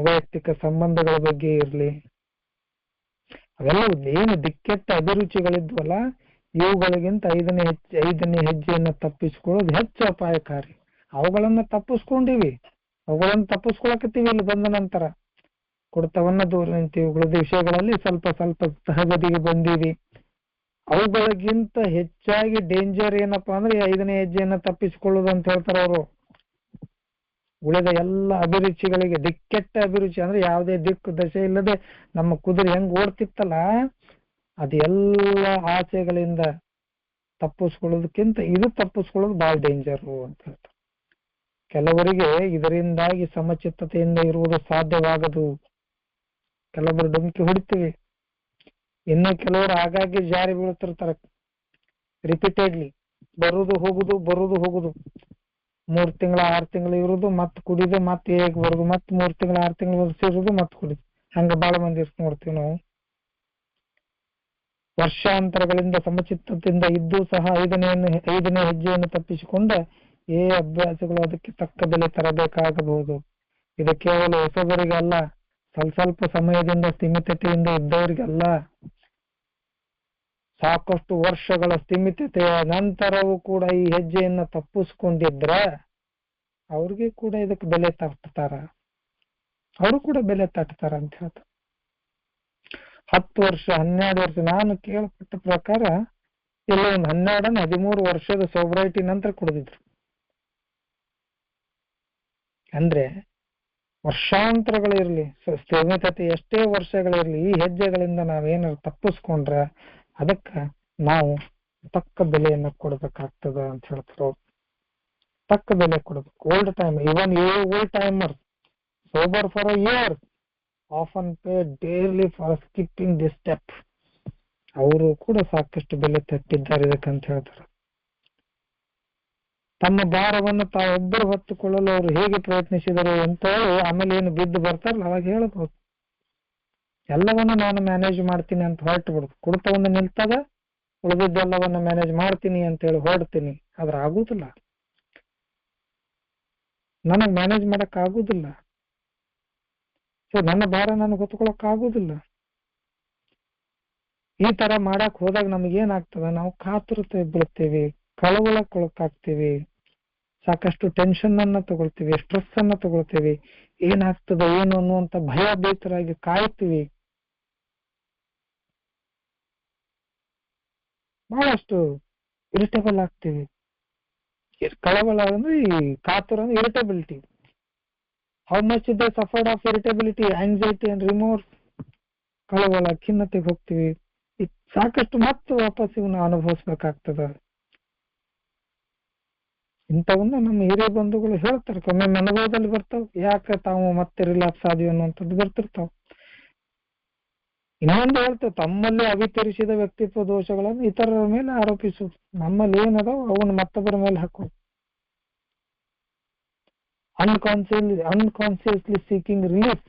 ವೈಯಕ್ತಿಕ ಸಂಬಂಧಗಳ ಬಗ್ಗೆ ಇರ್ಲಿ, ಅವೆಲ್ಲ ಏನು ದಿಕ್ಕೆಟ್ಟ ಅಭಿರುಚಿಗಳಿದ್ವಲ್ಲ, ಇವುಗಳಿಗಿಂತ 5ನೇ ಹೆಜ್ಜೆಯನ್ನು ತಪ್ಪಿಸ್ಕೊಳ್ಳೋದು ಹೆಚ್ಚು ಅಪಾಯಕಾರಿ. ಅವುಗಳನ್ನ ತಪ್ಪಿಸ್ಕೊಂಡಿವಿ, ಅವುಗಳನ್ನು ತಪ್ಪಿಸ್ಕೊಳಕತ್ತೀವಿ ಇಲ್ಲಿ ಬಂದ ನಂತರ. ಕುಡಿತವನ್ನ ದೂರ ನಿಂತೀವಿ, ಉಳಿದ ವಿಷಯಗಳಲ್ಲಿ ಸ್ವಲ್ಪ ತಹಗದಿಗೆ ಬಂದೀವಿ. ಅವುಗಳಿಗಿಂತ ಹೆಚ್ಚಾಗಿ ಡೇಂಜರ್ ಏನಪ್ಪಾ ಅಂದ್ರೆ 5ನೇ ಹೆಜ್ಜೆಯನ್ನ ತಪ್ಪಿಸಿಕೊಳ್ಳೋದು ಅಂತ ಹೇಳ್ತಾರೆ ಅವರು. ಉಳಿದ ಎಲ್ಲ ಅಭಿರುಚಿಗಳಿಗೆ, ದಿಕ್ಕೆಟ್ಟ ಅಭಿರುಚಿ ಅಂದ್ರೆ ಯಾವುದೇ ದಿಕ್ಕು ದಶೆ ಇಲ್ಲದೆ ನಮ್ಮ ಕುದುರೆ ಹೆಂಗ್ ಓಡ್ತಿತ್ತಲ್ಲ, ಅದೆಲ್ಲ ಆಸೆಗಳಿಂದ ತಪ್ಪಿಸ್ಕೊಳ್ಳೋದಕ್ಕಿಂತ ಇದು ತಪ್ಪಿಸ್ಕೊಳ್ಳೋದು ಬಹಳ ಡೇಂಜರು ಅಂತ ಹೇಳ್ತಾರೆ. ಕೆಲವರಿಗೆ ಇದರಿಂದಾಗಿ ಸಮಚಿತ್ತತೆಯಿಂದ ಇರುವುದು ಸಾಧ್ಯವಾಗದು. ಕೆಲವರು ಡುಮ್ಕಿ ಹೊಡಿತೀವಿ, ಇನ್ನು ಕೆಲವರು ಆಗಾಗ್ಗೆ ಜಾರಿ ಬೀಳ್ತಿರ್ತಾರೆ. ರಿಪೀಟೆಡ್ಲಿ ಬರುದು ಹೋಗುದು 3 ತಿಂಗಳ 6 ತಿಂಗಳು ಇರುವುದು, ಮತ್ ಕುಡಿದು, ಮತ್ತೆ ಹೇಗೆ ಬರುದು, ಮತ್ 3 ತಿಂಗಳ 6 ತಿಂಗಳು ಇರುವುದು, ಮತ್ ಕುಡಿದು. ಹಂಗ ಬಹಳ ಮಂದಿ ನೋಡ್ತೀವಿ ನಾವು. ವರ್ಷಾಂತರಗಳಿಂದ ಸಮಚಿತ್ತತೆಯಿಂದ ಇದ್ದು ಸಹ 5ನೇ ಹೆಜ್ಜೆಯನ್ನು ತಪ್ಪಿಸಿಕೊಂಡ ಅಭ್ಯಾಸಗಳು ಅದಕ್ಕೆ ತಕ್ಕ ಬೆಲೆ ತರಬೇಕಾಗಬಹುದು. ಇದು ಕೇವಲ ಹೊಸಬರಿಗಲ್ಲ, ಸ್ವಲ್ಪ ಸಮಯದಿಂದ ಸ್ಥಿಮಿತತೆಯಿಂದ ಇದ್ದವರಿಗಲ್ಲ. ಸಾಕಷ್ಟು ವರ್ಷಗಳ ಸ್ಥಿಮಿತತೆಯ ನಂತರವೂ ಕೂಡ ಈ ಹೆಜ್ಜೆಯನ್ನ ತಪ್ಪಿಸ್ಕೊಂಡಿದ್ರ ಅವ್ರಿಗೆ ಕೂಡ ಇದಕ್ಕೆ ಬೆಲೆ ತಟ್ತಾರ, ಅವರು ಕೂಡ ಬೆಲೆ ತಟ್ತಾರ ಅಂತ ಹೇಳ್ತಾರೆ. 10 ವರ್ಷ 12 ವರ್ಷ, ನಾನು ಕೇಳ್ಪಟ್ಟ ಪ್ರಕಾರ ಇಲ್ಲ ಒಂದು 12-13 ವರ್ಷದ ಸೋಬ್ರೈಟಿ ನಂತರ ಕುಡಿದಿದ್ರು. ಅಂದ್ರೆ ವರ್ಷಾಂತರಗಳಿರ್ಲಿ, ಸ್ಥಿಮಿತತೆ ಎಷ್ಟೇ ವರ್ಷಗಳಿರ್ಲಿ, ಈ ಹೆಜ್ಜೆಗಳಿಂದ ನಾವೇನಾದ್ರು ತಪ್ಪಿಸ್ಕೊಂಡ್ರ ಅದಕ್ಕ ನಾವು ತಕ್ಕ ಬೆಲೆಯನ್ನ ಕೊಡ್ಬೇಕಾಗ್ತದ ಅಂತ ಹೇಳ್ತಾರೆ. ತಕ್ಕ ಬೆಲೆ ಕೊಡ್ಬೇಕು. Old time, even old timer sober for a year often pay dearly for skipping the step. ಅವರು ಕೂಡ ಸಾಕಷ್ಟು ಬೆಲೆ ತಟ್ಟಿದ್ದಾರೆ ಇದಕ್ಕಂತ ಹೇಳ್ತಾರೆ. ತಮ್ಮ ಭಾರವನ್ನು ತಾವೊಬ್ಬರು ಹೊತ್ತುಕೊಳ್ಳಲು ಅವರು ಹೇಗೆ ಪ್ರಯತ್ನಿಸಿದರು ಅಂತ ಹೇಳಿ ಆಮೇಲೆ ಏನು ಬಿದ್ದು ಬರ್ತಾರಲ್ಲ ಅವಾಗ ಹೇಳ್ಬೋದು, ಎಲ್ಲವನ್ನ ನಾನು ಮ್ಯಾನೇಜ್ ಮಾಡ್ತೀನಿ ಅಂತ ಹೊರಟು ಬಿಡುದು. ಕುಡಿತವನ್ನು ನಿಲ್ತದ, ಉಳಿದಿದ್ದೆಲ್ಲವನ್ನ ಮ್ಯಾನೇಜ್ ಮಾಡ್ತೀನಿ ಅಂತ ಹೇಳಿ ಹೊರಡ್ತೀನಿ, ಆದ್ರೆ ಆಗುದಿಲ್ಲ. ನನಗ್ ಮ್ಯಾನೇಜ್ ಮಾಡಕ್ ಆಗುದಿಲ್ಲ, ಸೊ ನನ್ನ ಭಾರ ನನಗೆ ಹೊತ್ಕೊಳಕ್ ಆಗುದಿಲ್ಲ. ಈ ತರ ಮಾಡಕ್ ಹೋದಾಗ ನಮಗೇನಾಗ್ತದ, ನಾವು ಕಾತುರತೆ ಬೀಳ್ತೀವಿ, ಕಳವಳಕ್ಕೊಳಕಾಗ್ತೀವಿ, ಸಾಕಷ್ಟು ಟೆನ್ಷನ್ ಅನ್ನ ತಗೊಳ್ತೀವಿ, ಸ್ಟ್ರೆಸ್ ಅನ್ನ ತಗೊಳ್ತೀವಿ, ಏನಾಗ್ತದ ಏನು ಅನ್ನುವಂತ ಭಯಭೀತರಾಗಿ ಕಾಯ್ತೀವಿ. ಬಹಳಷ್ಟು ಇರಿಟೇಬಲ್ ಆಗ್ತೀವಿ. ಕಳವಳ ಅಂದ್ರೆ ಈ ಕಾತುರ ಅಂದ್ರೆ irritability. How much they suffered of irritability, anxiety and remorse. ಕಳವಳ, ಖಿನ್ನತೆಗೆ ಹೋಗ್ತೀವಿ. ಸಾಕಷ್ಟು ಮತ್ತೆ ವಾಪಸ್ ಇವನ್ನ ಅನುಭವಿಸ್ಬೇಕಾಗ್ತದ. ಇಂಥವನ್ನ ನಮ್ಮ ಹಿರಿಯ ಬಂಧುಗಳು ಹೇಳ್ತಾರೆ, ಒಮ್ಮೆ ಅನುಭವದಲ್ಲಿ ಬರ್ತಾವ. ಯಾಕೆ ತಾವು ಮತ್ತೆ ರಿಲ್ಯಾಕ್ಸ್ ಆದ್ವಿ ಅನ್ನುವಂಥದ್ದು ಬರ್ತಿರ್ತಾವ. ಇನ್ನೊಂದು ಹೇಳ್ತೇವೆ, ತಮ್ಮಲ್ಲಿ ಅವಿತರಿಸಿದ ವ್ಯಕ್ತಿತ್ವ ದೋಷಗಳನ್ನು ಇತರರ ಮೇಲೆ ಆರೋಪಿಸುವುದು. ನಮ್ಮಲ್ಲಿ ಏನದಾವ ಅವನು ಮತ್ತೊಬ್ಬರ ಮೇಲೆ ಹಾಕೋದು. unconsciously seeking relief.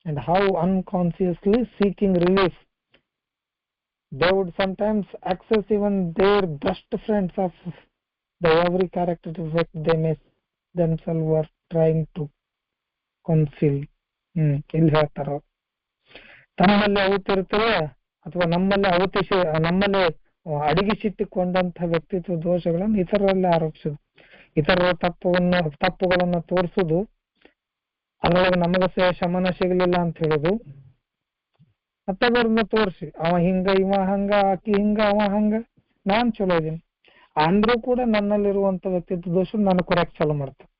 And how unconsciously seeking relief, they would sometimes access even their best friends of the every character defect they may themselves were trying to conceal. ಇಲ್ಲಿ ಹೇಳ್ತಾರ, ತಮ್ಮಲ್ಲಿ ಅವತಿರ್ತವೆ ಅಥವಾ ನಮ್ಮಲ್ಲಿ ಅಡಗಿಸಿಟ್ಟುಕೊಂಡಂತಹ ವ್ಯಕ್ತಿತ್ವ ದೋಷಗಳನ್ನು ಇತರರಲ್ಲಿ ಆರೋಪಿಸುದು, ಇತರರ ತಪ್ಪುಗಳನ್ನ ತೋರಿಸುದು, ಅದರೊಳಗೆ ನಮಗ ಶಮನ ಸಿಗಲಿಲ್ಲ ಅಂತ ಹೇಳುದು, ಮತ್ತೊಬ್ಬರನ್ನ ತೋರಿಸಿ ಅವ ಹಿಂಗ ಇವ ಹಂಗ ಆಕಿ ಹಿಂಗ ಅವ ಹಂಗ ನಾನ್ ಚಲೋ ಇದೀನಿ ಅಂದ್ರೂ ಕೂಡ ನನ್ನಲ್ಲಿರುವಂತ ವ್ಯಕ್ತಿತ್ವ ದೋಷ ನಾನು ಕೊರಕ್ ಚಾಲು ಮಾಡ್ತೇನೆ.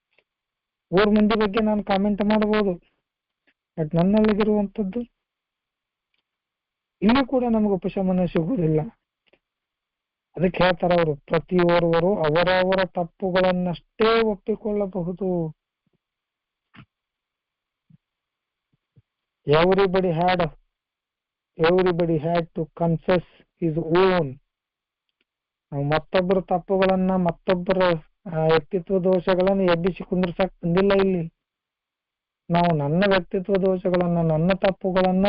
ಊರ್ ಮಂದಿ ಬಗ್ಗೆ ನಾನು ಕಾಮೆಂಟ್ ಮಾಡಬಹುದು, ಬಟ್ ನನ್ನಲ್ಲಿರುವಂತದ್ದು ಇಲ್ಲಿ ಕೂಡ ನಮಗೆ ಉಪಶಮನ ಸಿಗುವುದಿಲ್ಲ. ಅದಕ್ಕೆ ಹೇಳ್ತಾರ ಅವರು, ಪ್ರತಿಯೊರ್ವರು ಅವರವರ ತಪ್ಪುಗಳನ್ನಷ್ಟೇ ಒಪ್ಪಿಕೊಳ್ಳಬಹುದು. Everybody had to confess his own. ನಾವು ಮತ್ತೊಬ್ಬರ ತಪ್ಪುಗಳನ್ನ, ಮತ್ತೊಬ್ಬರ ವ್ಯಕ್ತಿತ್ವ ದೋಷಗಳನ್ನ ಎಬ್ಬಿಸಿ ಕುಂದ್ರಸಕ್ ಬಂದಿಲ್ಲ ಇಲ್ಲಿ. ನಾವು ನನ್ನ ವ್ಯಕ್ತಿತ್ವ ದೋಷಗಳನ್ನ, ನನ್ನ ತಪ್ಪುಗಳನ್ನ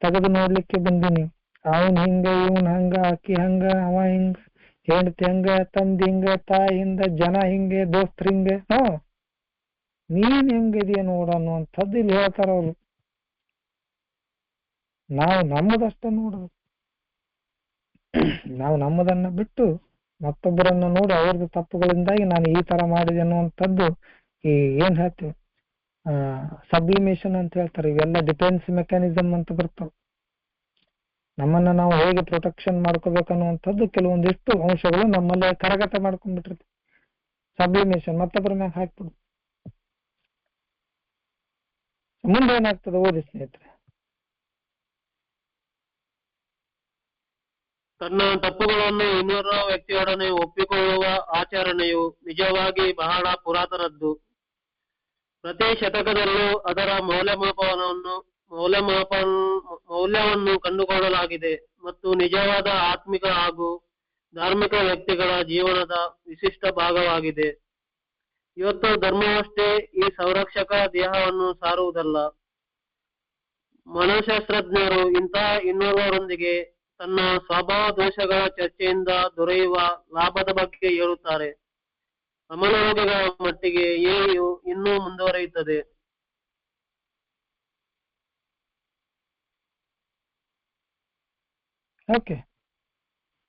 ತೆಗೆದು ನೋಡ್ಲಿಕ್ಕೆ ಬಂದೀನಿ. ಅವನ್ ಹಿಂಗ, ಇವನ್ ಹಂಗ, ಆಕಿ ಹಂಗ, ಅವ ಹಿಂಗ, ಹೆಂಡತಿ ಹಂಗ, ತಂದಿ ಹಿಂಗ, ತಾಯಿ ಹಿಂಗ, ಜನ ಹಿಂಗೆ, ದೋಸ್ತ್ರ ಹಿಂಗೆ, ನೀನ್ ಹೆಂಗಿದೆಯ ನೋಡ ಅನ್ನುವಂಥದ್ದು ಇಲ್ಲಿ ಹೇಳ್ತಾರ ಅವ್ರು. ನಾವು ನಮ್ಮದಷ್ಟ ನೋಡ್ಬೇಕು. ನಾವು ನಮ್ಮದನ್ನ ಬಿಟ್ಟು ಮತ್ತೊಬ್ಬರನ್ನ ನೋಡಿ ಅವ್ರದ್ದು ತಪ್ಪುಗಳಿಂದಾಗಿ ನಾನು ಈ ತರ ಮಾಡಿದೆ ಅನ್ನುವಂಥದ್ದು ಈ ಏನ್ ಹೇಳ್ತೀವಿ ಸಬ್ಲಿಮೇಷನ್ ಅಂತ ಹೇಳ್ತಾರೆ. ಇವೆಲ್ಲ ಡಿಫೆನ್ಸ್ ಮೆಕ್ಯಾನಿಸಮ್ ಅಂತ ಬರ್ತಾವ. ನಮ್ಮನ್ನ ನಾವು ಹೇಗೆ ಪ್ರೊಟೆಕ್ಷನ್ ಮಾಡ್ಕೋಬೇಕನ್ನುವಂಥದ್ದು ಕೆಲವೊಂದಿಷ್ಟು ಅಂಶಗಳು ನಮ್ಮಲ್ಲೇ ಕರಗತ ಮಾಡ್ಕೊಂಡ್ಬಿಟ್ಟಿರ್ತೀವಿ. ಸಬ್ಲಿಮೇಷನ್ ಮತ್ತೊಬ್ಬರ ಮ್ಯಾಗ ಹಾಕ್ಬಿಡು. ಮುಂದೆ ಏನಾಗ್ತದೆ ಓದಿ ಸ್ನೇಹಿತರೆ. ತನ್ನ ತಪ್ಪುಗಳನ್ನು ಇನ್ನೊಬ್ಬ ವ್ಯಕ್ತಿಯೊಡನೆ ಒಪ್ಪಿಕೊಳ್ಳುವ ಆಚರಣೆಯು ನಿಜವಾಗಿ ಬಹಳ ಪುರಾತನದ್ದು. ಪ್ರತಿ ಶತಕದಲ್ಲೂ ಅದರ ಮೌಲ್ಯವನ್ನು ಕಂಡುಕೊಳ್ಳಲಾಗಿದೆ ಮತ್ತು ನಿಜವಾದ ಆತ್ಮಿಕ ಹಾಗೂ ಧಾರ್ಮಿಕ ವ್ಯಕ್ತಿಗಳ ಜೀವನದ ವಿಶಿಷ್ಟ ಭಾಗವಾಗಿದೆ. ಇವತ್ತು ಧರ್ಮವಷ್ಟೇ ಈ ಸಂರಕ್ಷಕ ದೇಹವನ್ನು ಸಾರುವುದಲ್ಲ. ಮನಃಶಾಸ್ತ್ರಜ್ಞರು ಇಂತಹ ಇನ್ನೋರ್ವರೊಂದಿಗೆ ತನ್ನ ಸ್ವಭಾವ ದೋಷಗಳ ಚರ್ಚೆಯಿಂದ ದೊರೆಯುವ ಲಾಭದ ಬಗ್ಗೆ ಹೇಳುತ್ತಾರೆ. ಅಮಲರೋಗಗಳ ಮಟ್ಟಿಗೆ ಏಳಿಯು ಇನ್ನೂ ಮುಂದುವರಿಯುತ್ತದೆ. ಓಕೆ,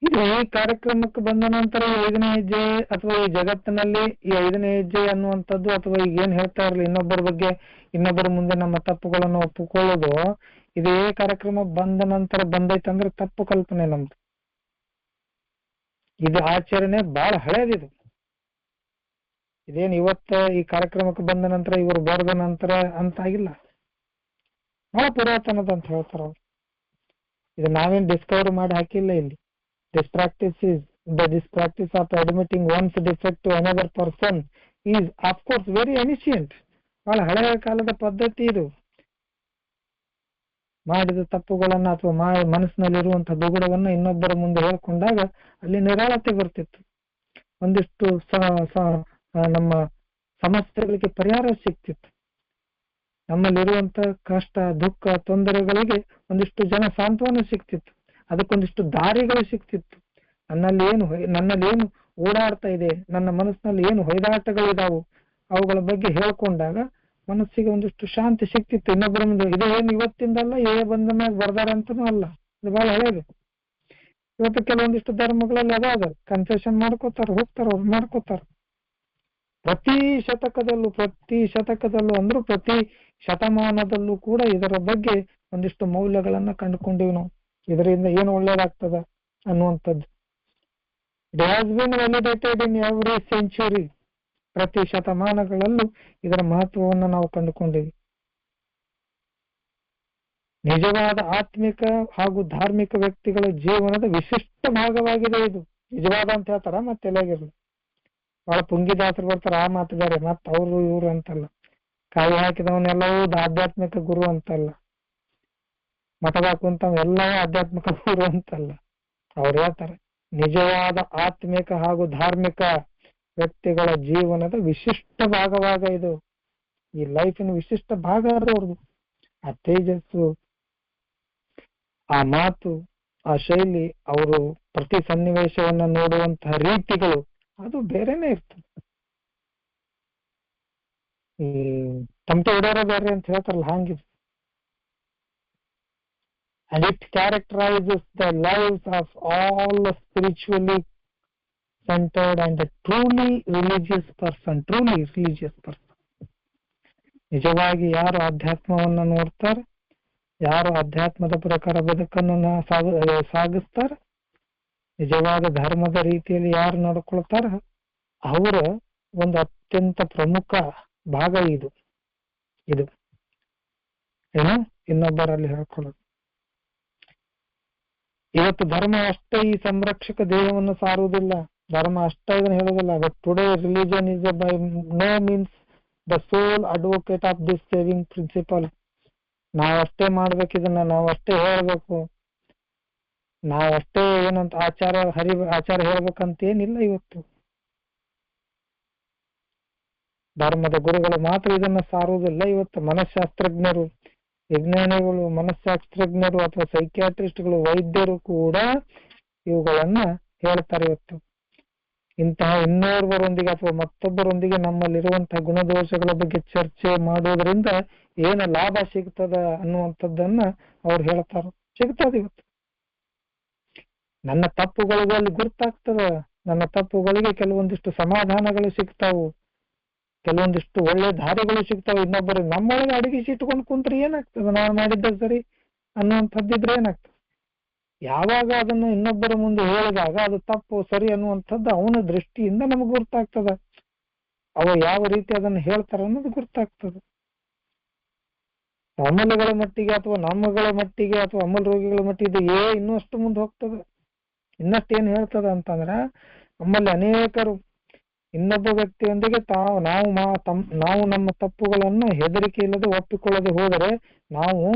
ಇದು ಈ ಕಾರ್ಯಕ್ರಮಕ್ಕೆ ಬಂದ ನಂತರ 5ನೇ ಹೆಜ್ಜೆ ಅಥವಾ ಈ ಜಗತ್ತಿನಲ್ಲಿ ಈ 5ನೇ ಹೆಜ್ಜೆ ಅನ್ನುವಂಥದ್ದು, ಅಥವಾ ಈಗ ಏನ್ ಹೇಳ್ತಾ ಇರಲಿ ಇನ್ನೊಬ್ಬರ ಬಗ್ಗೆ, ಇನ್ನೊಬ್ಬರ ಮುಂದೆ ನಮ್ಮ ತಪ್ಪುಗಳನ್ನು ಒಪ್ಪಿಕೊಳ್ಳೋದು, ಇದೇ ಕಾರ್ಯಕ್ರಮ ಬಂದ ನಂತರ ಬಂದೈತಂದ್ರೆ ತಪ್ಪು ಕಲ್ಪನೆ ನಮ್ದು. ಇದು ಆಚರಣೆ ಬಹಳ ಹಳೇದಿದು. ಇದೇನು ಇವತ್ತ ಈ ಕಾರ್ಯಕ್ರಮಕ್ಕೆ ಬಂದ ನಂತರ ಇವರು ಬರೆದ ನಂತರ ಅಂತ ಆಗಿಲ್ಲ, ಬಹಳ ಪುರಾತನದ ಅಂತ ಹೇಳ್ತಾರ ಅವ್ರು. ಇದು ನಾವೇನ್ ಡಿಸ್ಕವರ್ ಮಾಡಿ ಹಾಕಿಲ್ಲ ಇಲ್ಲಿ. This practice of admitting one's defect to another person is of course very ancient. ಬಹಳ ಹಳೆಯ ಕಾಲದ ಪದ್ಧತಿ ಇದು. ಮಾಡಿದ ತಪ್ಪುಗಳನ್ನ ಅಥವಾ ಮನಸ್ಸಿನಲ್ಲಿರುವಂತಹ ದುಗುಡವನ್ನ ಇನ್ನೊಬ್ಬರ ಮುಂದೆ ಹೇಳ್ಕೊಂಡಾಗ ಅಲ್ಲಿ ನಿರಾಳತೆ ಬರ್ತಿತ್ತು. ಒಂದಿಷ್ಟು ನಮ್ಮ ಸಮಸ್ಯೆಗಳಿಗೆ ಪರಿಹಾರ ಸಿಕ್ತಿತ್ತು. ನಮ್ಮಲ್ಲಿರುವಂತ ಕಷ್ಟ, ದುಃಖ, ತೊಂದರೆಗಳಿಗೆ ಒಂದಿಷ್ಟು ಜನ ಸಾಂತ್ವನ ಸಿಕ್ತಿತ್ತು. ಅದಕ್ಕೊಂದಿಷ್ಟು ದಾರಿಗಳು ಸಿಕ್ತಿತ್ತು. ನನ್ನಲ್ಲಿ ಏನು ಓಡಾಡ್ತಾ ಇದೆ, ನನ್ನ ಮನಸ್ಸಿನಲ್ಲಿ ಏನು ಹೊಯ್ದಾಟಗಳಿದಾವು, ಅವುಗಳ ಬಗ್ಗೆ ಹೇಳ್ಕೊಂಡಾಗ ಮನಸ್ಸಿಗೆ ಒಂದಿಷ್ಟು ಶಾಂತಿ ಸಿಕ್ತಿತ್ತು. ಇನ್ನೊಬ್ಬರ ಮುಂದೆ ಇದು ಏನು ಇವತ್ತಿಂದಲ್ಲ, ಬಂದ ಮ್ಯಾಗ ಬರ್ದಾರಂತನೂ ಅಲ್ಲ, ಇದು ಬಹಳ ಹಳೇದು. ಇವತ್ತು ಕೆಲವೊಂದಿಷ್ಟು ಧರ್ಮಗಳಲ್ಲಿ ಅದಾದ ಕನ್ಸೆಷನ್ ಮಾಡ್ಕೋತಾರ, ಹೋಗ್ತಾರ, ಅವ್ರು ಮಾಡ್ಕೋತಾರ. ಪ್ರತಿ ಶತಕದಲ್ಲೂ ಅಂದ್ರೂ ಪ್ರತಿ ಶತಮಾನದಲ್ಲೂ ಕೂಡ ಇದರ ಬಗ್ಗೆ ಒಂದಿಷ್ಟು ಮೌಲ್ಯಗಳನ್ನ ಕಂಡುಕೊಂಡಿವಿ ನಾವು. ಇದರಿಂದ ಏನು ಒಳ್ಳೇದಾಗ್ತದ ಅನ್ನುವಂಥದ್ದು. It has been validated in every century. ಪ್ರತಿ ಶತಮಾನಗಳಲ್ಲೂ ಇದರ ಮಹತ್ವವನ್ನು ನಾವು ಕಂಡುಕೊಂಡಿವಿ. ನಿಜವಾದ ಆತ್ಮಿಕ ಹಾಗೂ ಧಾರ್ಮಿಕ ವ್ಯಕ್ತಿಗಳ ಜೀವನದ ವಿಶಿಷ್ಟ ಭಾಗವಾಗಿದೆ ಇದು. ನಿಜವಾದ ಅಂತ ಹೇಳ್ತಾರ, ಮತ್ತೆ ಎಲ್ಲಾಗಿರ್ಲಿ ಬಹಳ ಪುಂಗಿದಾಸರು ಬರ್ತಾರ, ಆ ಮಾತು ಬೇರೆ, ಮತ್ತ ಅವರು ಇವರು ಅಂತಲ್ಲ. ಕಾಯಿ ಹಾಕಿದವನ್ನೆಲ್ಲವೂ ಆಧ್ಯಾತ್ಮಿಕ ಗುರು ಅಂತಲ್ಲ, ಮಠದಾಗ ಕುಂತವ್ ಎಲ್ಲವೂ ಆಧ್ಯಾತ್ಮಿಕ ಗುರು ಅಂತಲ್ಲ. ಅವ್ರು ಹೇಳ್ತಾರೆ ನಿಜವಾದ ಆತ್ಮಿಕ ಹಾಗೂ ಧಾರ್ಮಿಕ ವ್ಯಕ್ತಿಗಳ ಜೀವನದ ವಿಶಿಷ್ಟ ಭಾಗವಾಗ ಇದು. ಈ ಲೈಫಿನ ವಿಶಿಷ್ಟ ಭಾಗ ಅವ್ರದ್ದು. ಆ ತೇಜಸ್ಸು, ಆ ಮಾತು, ಆ ಶೈಲಿ, ಅವರು ಪ್ರತಿ ಸನ್ನಿವೇಶವನ್ನ ನೋಡುವಂತಹ ರೀತಿಗಳು ಅದು ಬೇರೆನೆ ಇರ್ತದೆ. ಈ ತಮಟೆ ಹೊಡೆಯೋರ ಬೇರೆ ಅಂತ ಹೇಳ್ತಾರಲ್ಲ, ಹಂಗಿದೆ. and it characterizes the lives of all spiritually centered and a truly religious person. ನಿಜವಾಗಿ ಯಾರು ಅಧ್ಯಾತ್ಮವನ್ನ ನೋಡ್ತಾರೆ, ಯಾರು ಅಧ್ಯಾತ್ಮದ ಪ್ರಕಾರ ಬದುಕನ್ನು ಸಾಗಿಸ್ತಾರ, ನಿಜವಾದ ಧರ್ಮದ ರೀತಿಯಲ್ಲಿ ಯಾರು ನಡ್ಕೊಳ್ತಾರ, ಅವರ ಒಂದು ಅತ್ಯಂತ ಪ್ರಮುಖ ಭಾಗ ಇದು ಏನು ಇನ್ನೊಬ್ಬರಲ್ಲಿ ಹೇಳ್ಕೊಳ್ಳೋದು. ಇವತ್ತು ಧರ್ಮ ಅಷ್ಟೇ ಈ ಸಂರಕ್ಷಕ ದೇಹವನ್ನು ಸಾರುವುದಿಲ್ಲ, ಧರ್ಮ ಅಷ್ಟೇ ಇದನ್ನು ಹೇಳುವುದಿಲ್ಲ. But today religion is by no means the sole advocate of this saving principle. ನಾವಷ್ಟೇ ಮಾಡ್ಬೇಕಿದನ್ನ, ನಾವಷ್ಟೇ ಹೇಳ್ಬೇಕು, ನಾವಷ್ಟೇ ಏನಂತ ಆಚಾರ ಹೇಳ್ಬೇಕಂತ ಏನಿಲ್ಲ. ಇವತ್ತು ಧರ್ಮದ ಗುರುಗಳು ಮಾತ್ರ ಇದನ್ನ ಸಾರುವುದಿಲ್ಲ. ಇವತ್ತು ಮನಃಶಾಸ್ತ್ರಜ್ಞರು, ವಿಜ್ಞಾನಿಗಳು, ಮನಃಶಾಸ್ತ್ರಜ್ಞರು ಅಥವಾ ಸೈಕ್ಯಾಟ್ರಿಸ್ಟ್ಗಳು, ವೈದ್ಯರು ಕೂಡ ಇವುಗಳನ್ನ ಹೇಳ್ತಾರೆ. ಇವತ್ತು ಇಂತಹ ಇನ್ನೋರ್ವರೊಂದಿಗೆ ಅಥವಾ ಮತ್ತೊಬ್ಬರೊಂದಿಗೆ ನಮ್ಮಲ್ಲಿರುವಂತಹ ಗುಣದೋಷಗಳ ಬಗ್ಗೆ ಚರ್ಚೆ ಮಾಡೋದ್ರಿಂದ ಏನು ಲಾಭ ಸಿಗ್ತದ ಅನ್ನುವಂಥದ್ದನ್ನ ಅವ್ರು ಹೇಳ್ತಾರ. ಸಿಗ್ತದ. ಇವತ್ತು ನನ್ನ ತಪ್ಪುಗಳಲ್ಲಿ ಗುರ್ತಾಗ್ತದ, ನನ್ನ ತಪ್ಪುಗಳಿಗೆ ಕೆಲವೊಂದಿಷ್ಟು ಸಮಾಧಾನಗಳು ಸಿಗ್ತಾವು, ಕೆಲವೊಂದಿಷ್ಟು ಒಳ್ಳೆ ದಾರಿಗಳು ಸಿಗ್ತಾವೆ. ಇನ್ನೊಬ್ಬರು ನಮ್ಮೊಳಗೆ ಅಡಗಿಸಿ ಇಟ್ಕೊಂಡು ಕುಂತ್ರೆ ಏನಾಗ್ತದೆ, ನಾನು ಮಾಡಿದ್ದ ಸರಿ ಅನ್ನುವಂಥದ್ದಿದ್ರೆ ಏನಾಗ್ತದೆ. ಯಾವಾಗ ಅದನ್ನು ಇನ್ನೊಬ್ಬರ ಮುಂದೆ ಹೇಳಿದಾಗ ಅದು ತಪ್ಪು ಸರಿ ಅನ್ನುವಂಥದ್ದು ಅವನ ದೃಷ್ಟಿಯಿಂದ ನಮಗೆ ಗುರ್ತಾಗ್ತದ. ಅವ ಯಾವ ರೀತಿ ಅದನ್ನು ಹೇಳ್ತಾರ ಅನ್ನೋದು ಗುರ್ತಾಗ್ತದೆ. ಅಮಲಗಳ ಮಟ್ಟಿಗೆ ಅಥವಾ ನಮ್ಮಗಳ ಮಟ್ಟಿಗೆ ಅಥವಾ ಅಮಲ್ ರೋಗಿಗಳ ಮಟ್ಟಿಗೆ ಇನ್ನೂ ಅಷ್ಟು ಮುಂದೆ ಹೋಗ್ತದೆ. ಇನ್ನಷ್ಟೇನು ಹೇಳ್ತದ ಅಂತಂದ್ರ, ನಮ್ಮಲ್ಲಿ ಅನೇಕರು ಇನ್ನೊಬ್ಬ ವ್ಯಕ್ತಿಯೊಂದಿಗೆ ನಾವು ನಮ್ಮ ತಪ್ಪುಗಳನ್ನು ಹೆದರಿಕೆ ಇಲ್ಲದೆ ಒಪ್ಪಿಕೊಳ್ಳದೆ ಹೋದರೆ ನಾವು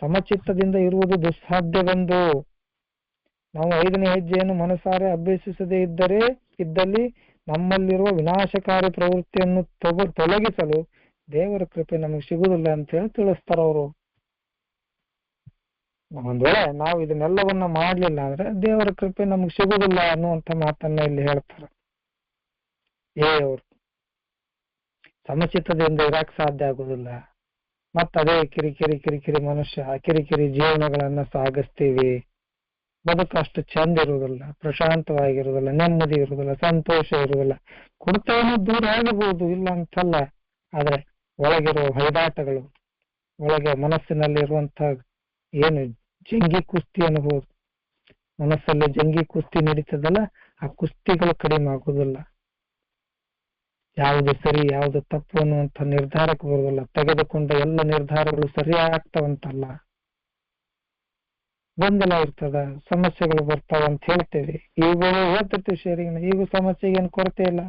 ಸಮಚಿತ್ತದಿಂದ ಇರುವುದು ದುಸ್ಸಾಧ್ಯವೆಂದು. ನಾವು 5ನೇ ಹೆಜ್ಜೆಯನ್ನು ಮನಸಾರೆ ಅಭ್ಯಸಿಸದೇ ಇದ್ದಲ್ಲಿ ನಮ್ಮಲ್ಲಿರುವ ವಿನಾಶಕಾರಿ ಪ್ರವೃತ್ತಿಯನ್ನು ತೊಲಗಿಸಲು ದೇವರ ಕೃಪೆ ನಮಗೆ ಸಿಗುವುದಿಲ್ಲ ಅಂತ ಹೇಳಿ ತಿಳಿಸ್ತಾರ ಅವರು. ಒಂದ್ ವೇಳೆ ನಾವು ಇದನ್ನೆಲ್ಲವನ್ನ ಮಾಡ್ಲಿಲ್ಲ ಅಂದ್ರೆ ದೇವರ ಕೃಪೆ ನಮಗೆ ಸಿಗುವುದಿಲ್ಲ ಅನ್ನುವಂಥ ಮಾತನ್ನ ಇಲ್ಲಿ ಹೇಳ್ತಾರ. ಅವರು ಸಮಚಿತ್ತದಿಂದ ಇರಾಕ್ ಸಾಧ್ಯ ಆಗುದಿಲ್ಲ. ಅದೇ ಕಿರಿಕಿರಿ ಮನುಷ್ಯ ಕಿರಿಕಿರಿ ಜೀವನಗಳನ್ನ ಸಾಗಿಸ್ತೀವಿ. ಬದುಕು ಅಷ್ಟು ಚಂದ ಇರುವುದಿಲ್ಲ, ಪ್ರಶಾಂತವಾಗಿರುವುದಿಲ್ಲ, ನೆಮ್ಮದಿ ಇರುವುದಿಲ್ಲ, ಸಂತೋಷ ಇರುವುದಿಲ್ಲ. ಕುಡಿತವನ್ನು ದೂರ ಆಗಬಹುದು, ಇಲ್ಲ ಅಂತಲ್ಲ. ಆದ್ರೆ ಒಳಗಿರುವ ಹೊಯ್ದಾಟಗಳು, ಒಳಗೆ ಮನಸ್ಸಿನಲ್ಲಿರುವಂತಹ ಏನು ಜಂಗಿ ಕುಸ್ತಿ ಅನ್ಬಹುದು, ಮನಸ್ಸಲ್ಲಿ ಜಂಗಿ ಕುಸ್ತಿ ನಡೀತದಲ್ಲ, ಆ ಕುಸ್ತಿಗಳು ಕಡಿಮೆ ಆಗುವುದಿಲ್ಲ. ಯಾವುದು ಸರಿ ಯಾವುದು ತಪ್ಪು ಅನ್ನುವಂಥ ನಿರ್ಧಾರಕ್ಕೆ ಬರುವುದಿಲ್ಲ. ತೆಗೆದುಕೊಂಡ ಎಲ್ಲ ನಿರ್ಧಾರಗಳು ಸರಿಯಾಗ್ತಾವಂತಲ್ಲ, ಗೊಂದಲ ಇರ್ತದ, ಸಮಸ್ಯೆಗಳು ಬರ್ತಾವ ಅಂತ ಹೇಳ್ತೇವೆ. ಈಗಲೂ ಹೇಳ್ತಿರ್ತೀವಿ ಶೇರಿಂಗ್, ಈಗ ಸಮಸ್ಯೆಗೆ ಏನು ಕೊರತೆ ಇಲ್ಲ,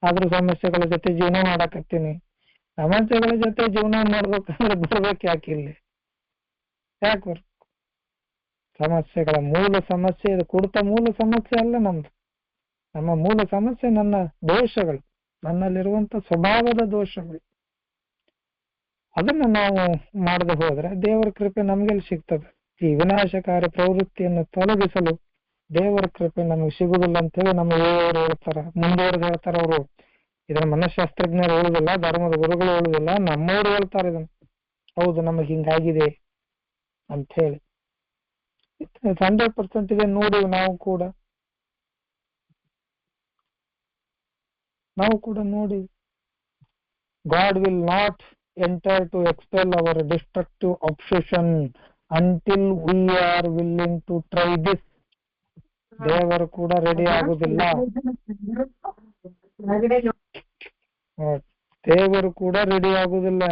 ಆದ್ರೂ ಸಮಸ್ಯೆಗಳ ಜೊತೆ ಜೀವನ ಮಾಡಾಕತ್ತೀನಿ. ಸಮಸ್ಯೆಗಳ ಜೊತೆ ಜೀವನ ಮಾಡ್ಬೇಕಂದ್ರೆ ಬರ್ಬೇಕು ಯಾಕಿಲ್ಲಿ, ಯಾಕೆ ಬರ್ಬೇಕು? ಸಮಸ್ಯೆಗಳ ಮೂಲ ಸಮಸ್ಯೆ ಇದು. ಕುಡಿತ ಮೂಲ ಸಮಸ್ಯೆ ಅಲ್ಲ ನಮ್ದು. ನಮ್ಮ ಮೂಲ ಸಮಸ್ಯೆ ನನ್ನ ದೋಷಗಳು, ನನ್ನಲ್ಲಿರುವಂತ ಸ್ವಭಾವದ ದೋಷಗಳು. ಅದನ್ನ ನಾವು ಮಾಡದೆ ಹೋದ್ರೆ ದೇವರ ಕೃಪೆ ನಮ್ಗೆಲ್ಲಿ ಸಿಗ್ತದೆ? ಈ ವಿನಾಶಕಾರಿ ಪ್ರವೃತ್ತಿಯನ್ನು ತೊಲಗಿಸಲು ದೇವರ ಕೃಪೆ ನಮಗೆ ಸಿಗುದಿಲ್ಲ ಅಂತೇಳಿ ನಮ್ಮ ಹೇಳ್ತಾರ, ಮುಂದುವರೆದು ಹೇಳ್ತಾರ ಅವರು. ಇದನ್ನ ಮನಃಶಾಸ್ತ್ರಜ್ಞರು ಹೇಳುದಿಲ್ಲ, ಧರ್ಮದ ಗುರುಗಳು ಹೇಳುದಿಲ್ಲ, ನಮ್ಮವ್ರು ಹೇಳ್ತಾರೆ ಇದನ್ನ. ಹೌದು, ನಮಗೆ ಹಿಂಗಾಗಿದೆ ಅಂತ ಹೇಳಿ 100% ಇದೆ. ನೋಡಿ, ನಾವು ಕೂಡ ನೋಡಿ, God will not enter to expel our destructive obsession until we are willing to try this. ದೇವರು ಕೂಡ ರೆಡಿ ಆಗುದಿಲ್ಲ. ದೇವರು ಕೂಡ ರೆಡಿ ಆಗುದಿಲ್ಲ.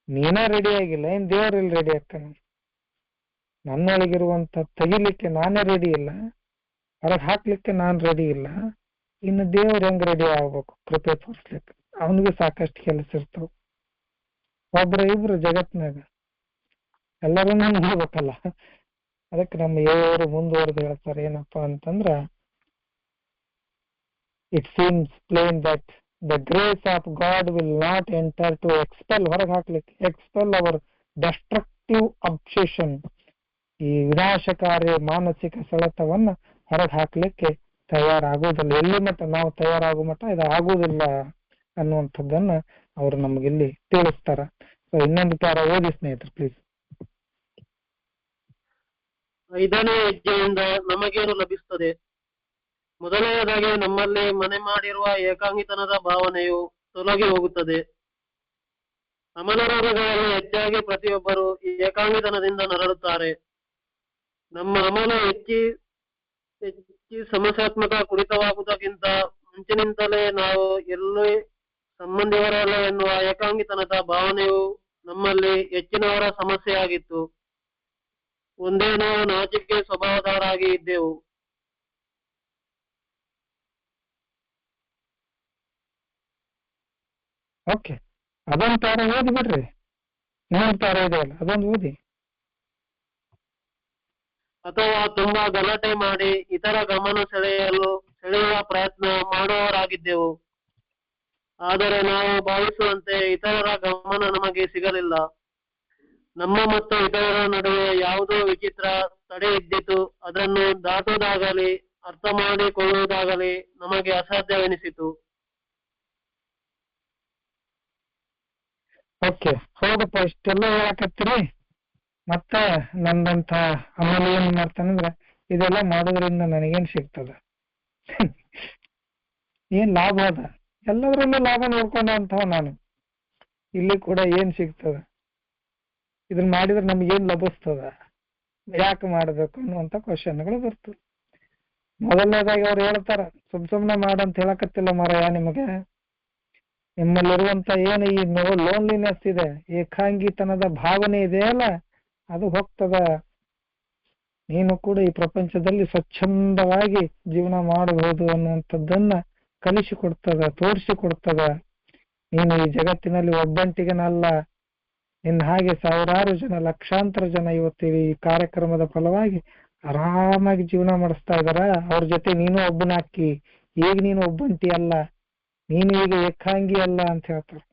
ನೀನ ರೆಡಿ ಆಗಿಲ್ಲ, ಏನ್ ದೇವರಲ್ಲಿ ರೆಡಿ ಆಗ್ತಾನೆ? ನನ್ನೊಳಗಿರುವಂತ ತೆಗಿಲಿಕ್ಕೆ ನಾನೇ ರೆಡಿ ಇಲ್ಲ, ಹೊರಗೆ ಹಾಕ್ಲಿಕ್ಕೆ ನಾನ್ ರೆಡಿ ಇಲ್ಲ. ಇನ್ನು ದೇವ್ರ ಹೆಂಗ್ ರೆಡಿ ಆಗ್ಬೇಕು ಕೃಪೆ ತೋರಿಸ್ಲಿಕ್ಕೆ? ಅವನಿಗೆ ಸಾಕಷ್ಟು ಕೆಲಸ ಇರ್ತಾವ. ಇಬ್ರು ಜಗತ್ನಾಗ ಎಲ್ಲರೂ ನೋಡ್ಬೇಕಲ್ಲ. ಅದಕ್ಕೆ ನಮ್ಮ ಏವರು ಮುಂದುವರೆದು ಹೇಳ್ತಾರೆ ಏನಪ್ಪಾ ಅಂತಂದ್ರ, it seems plain that the grace of God will not enter to expel, ಹೊರಗೆ ಹಾಕ್ಲಿಕ್ಕೆ, ಎಕ್ಸ್ಪೆಲ್ ಅವರ್ ಡೆಸ್ಟ್ರಕ್ಟಿವ್ ಅಬ್ಸೆಷನ್, ಈ ವಿನಾಶಕಾರಿ ಮಾನಸಿಕ ಸೆಳೆತವನ್ನ ಹೊರಗೆ ಹಾಕ್ಲಿಕ್ಕೆ ತಯಾರಾಗುವುದಿಲ್ಲ. ಎಲ್ಲಿ ಮಟ್ಟ ನಾವು ತಯಾರಾಗುವ ಮಟ್ಟ ಇದು ಆಗುವುದಿಲ್ಲ ಅನ್ನುವಂಥದ್ದನ್ನ ಅವರು ನಮಗಿಲ್ಲಿ ತಿಳಿಸ್ತಾರ. ಸೊ ಇನ್ನೊಂದು ಪ್ಯಾರ ಓದಿ ಸ್ನೇಹಿತರು ಪ್ಲೀಸ್. ಐದನೇ ಹೆಜ್ಜೆಯಿಂದ ನಮಗೇನು ಲಭಿಸುತ್ತದೆ? ಮೊದಲನೆಯದಾಗಿ ನಮ್ಮಲ್ಲಿ ಮನೆ ಮಾಡಿರುವ ಏಕಾಂಗಿತನದ ಭಾವನೆಯು ತೊಲಗಿ ಹೋಗುತ್ತದೆ. ಅಮಲರೋಗಗಳಲ್ಲಿ ಹೆಚ್ಚಾಗಿ ಪ್ರತಿಯೊಬ್ಬರು ಈ ಏಕಾಂಗಿತನದಿಂದ ನರಳುತ್ತಾರೆ. ನಮ್ಮ ಅಮಲ ಹೆಚ್ಚಿ ಸಮಸ್ಯಾತ್ಮಕ ಕುಡಿತವಾಗುವುದಕ್ಕಿಂತ ಮುಂಚಿನಿಂದಲೇ ನಾವು ಎಲ್ಲೇ ಸಂಬಂಧಿವರಲ್ಲ ಎನ್ನುವ ಏಕಾಂಗಿತನದ ಭಾವನೆಯು ನಮ್ಮಲ್ಲಿ ಹೆಚ್ಚಿನವರ ಸಮಸ್ಯೆಯಾಗಿತ್ತು. ಒಂದೇ ನಾವು ನಾಚಿಕೆ ಸ್ವಭಾವದವರಾಗಿ ಇದ್ದೆವು. ಓಕೆ, ಅದೊಂದು ಪ್ಯಾರ ಓದಿ ಬಿಡ್ರಿ. ಇನ್ನೊಂದು ಪ್ಯಾರ ಇದೆಯಲ್ಲ, ಅದೊಂದು ಓದಿ. ಅಥವಾ ತುಂಬಾ ಗಲಾಟೆ ಮಾಡಿ ಇತರ ಗಮನ ಸೆಳೆಯುವ ಪ್ರಯತ್ನ ಮಾಡುವವರಾಗಿದ್ದೆವು. ಆದರೆ ನಾವು ಭಾವಿಸುವಂತೆ ಇತರರ ಗಮನ ನಮಗೆ ಸಿಗಲಿಲ್ಲ. ನಮ್ಮ ಮತ್ತು ಇತರರ ನಡುವೆ ಯಾವುದೋ ವಿಚಿತ್ರ ತಡೆ ಇದ್ದಿತು. ಅದನ್ನು ದಾಟುವುದಾಗಲಿ ಅರ್ಥ ಮಾಡಿಕೊಳ್ಳುವುದಾಗಲಿ ನಮಗೆ ಅಸಾಧ್ಯವೆನಿಸಿತು. ಓಕೆ, ಹೌದಪ್ಪ, ಇಷ್ಟೆಲ್ಲ ಹೇಳಕತ್ತೀರಿ. ಮತ್ತ ನಂದಂತ ಅಮಲ ಏನ್ ಮಾಡ್ತಾನಂದ್ರ, ಇದೆಲ್ಲ ಮಾಡೋದ್ರಿಂದ ನನಗೇನ್ ಸಿಗ್ತದ, ಏನ್ ಲಾಭ ಅದ? ಎಲ್ಲದರಲ್ಲೂ ಲಾಭ ನೋಡ್ಕೊಂಡ ಅಂತವ ನಾನು. ಇಲ್ಲಿ ಕೂಡ ಏನ್ ಸಿಗ್ತದ, ಇದನ್ನ ಮಾಡಿದ್ರೆ ನಮ್ಗೇನ್ ಲಭಿಸ್ತದ, ಯಾಕೆ ಮಾಡ್ಬೇಕು ಅನ್ನುವಂತ ಕ್ವಶನ್ಗಳು ಬರ್ತದೆ. ಮೊದಲನೇದಾಗಿ ಅವ್ರು ಹೇಳ್ತಾರ, ಸುಮ್ನೆ ಮಾಡಂತ ಹೇಳಕತ್ತಿಲ್ಲ ಮಾರಾಯ ನಿಮಗೆ. ನಿಮ್ಮಲ್ಲಿರುವಂತ ಏನು ಈ ಲೋನ್ಲಿನೆಸ್ ಇದೆ, ಏಕಾಂಗಿತನದ ಭಾವನೆ ಇದೆಯಲ್ಲ, ಅದು ಹೋಗ್ತದ. ನೀನು ಕೂಡ ಈ ಪ್ರಪಂಚದಲ್ಲಿ ಸ್ವಚ್ಛಂದವಾಗಿ ಜೀವನ ಮಾಡಬಹುದು ಅನ್ನುವಂಥದ್ದನ್ನ ಕಲಿಸಿಕೊಡ್ತದ, ತೋರಿಸಿಕೊಡ್ತದ. ನೀನು ಈ ಜಗತ್ತಿನಲ್ಲಿ ಒಬ್ಬಂಟಿಗನಲ್ಲ, ನಿನ್ನ ಹಾಗೆ ಸಾವಿರಾರು ಜನ, ಲಕ್ಷಾಂತರ ಜನ ಇವತ್ತು ಈ ಕಾರ್ಯಕ್ರಮದ ಫಲವಾಗಿ ಆರಾಮಾಗಿ ಜೀವನ ಮಾಡಿಸ್ತಾ ಇದಾರ. ಅವ್ರ ಜೊತೆ ನೀನು ಒಬ್ಬನಾಕಿ, ಈಗ ನೀನು ಒಬ್ಬಂಟಿ ಅಲ್ಲ, ನೀನು ಈಗ ಏಕಾಂಗಿ ಅಲ್ಲ ಅಂತ ಹೇಳ್ತಾರೆ.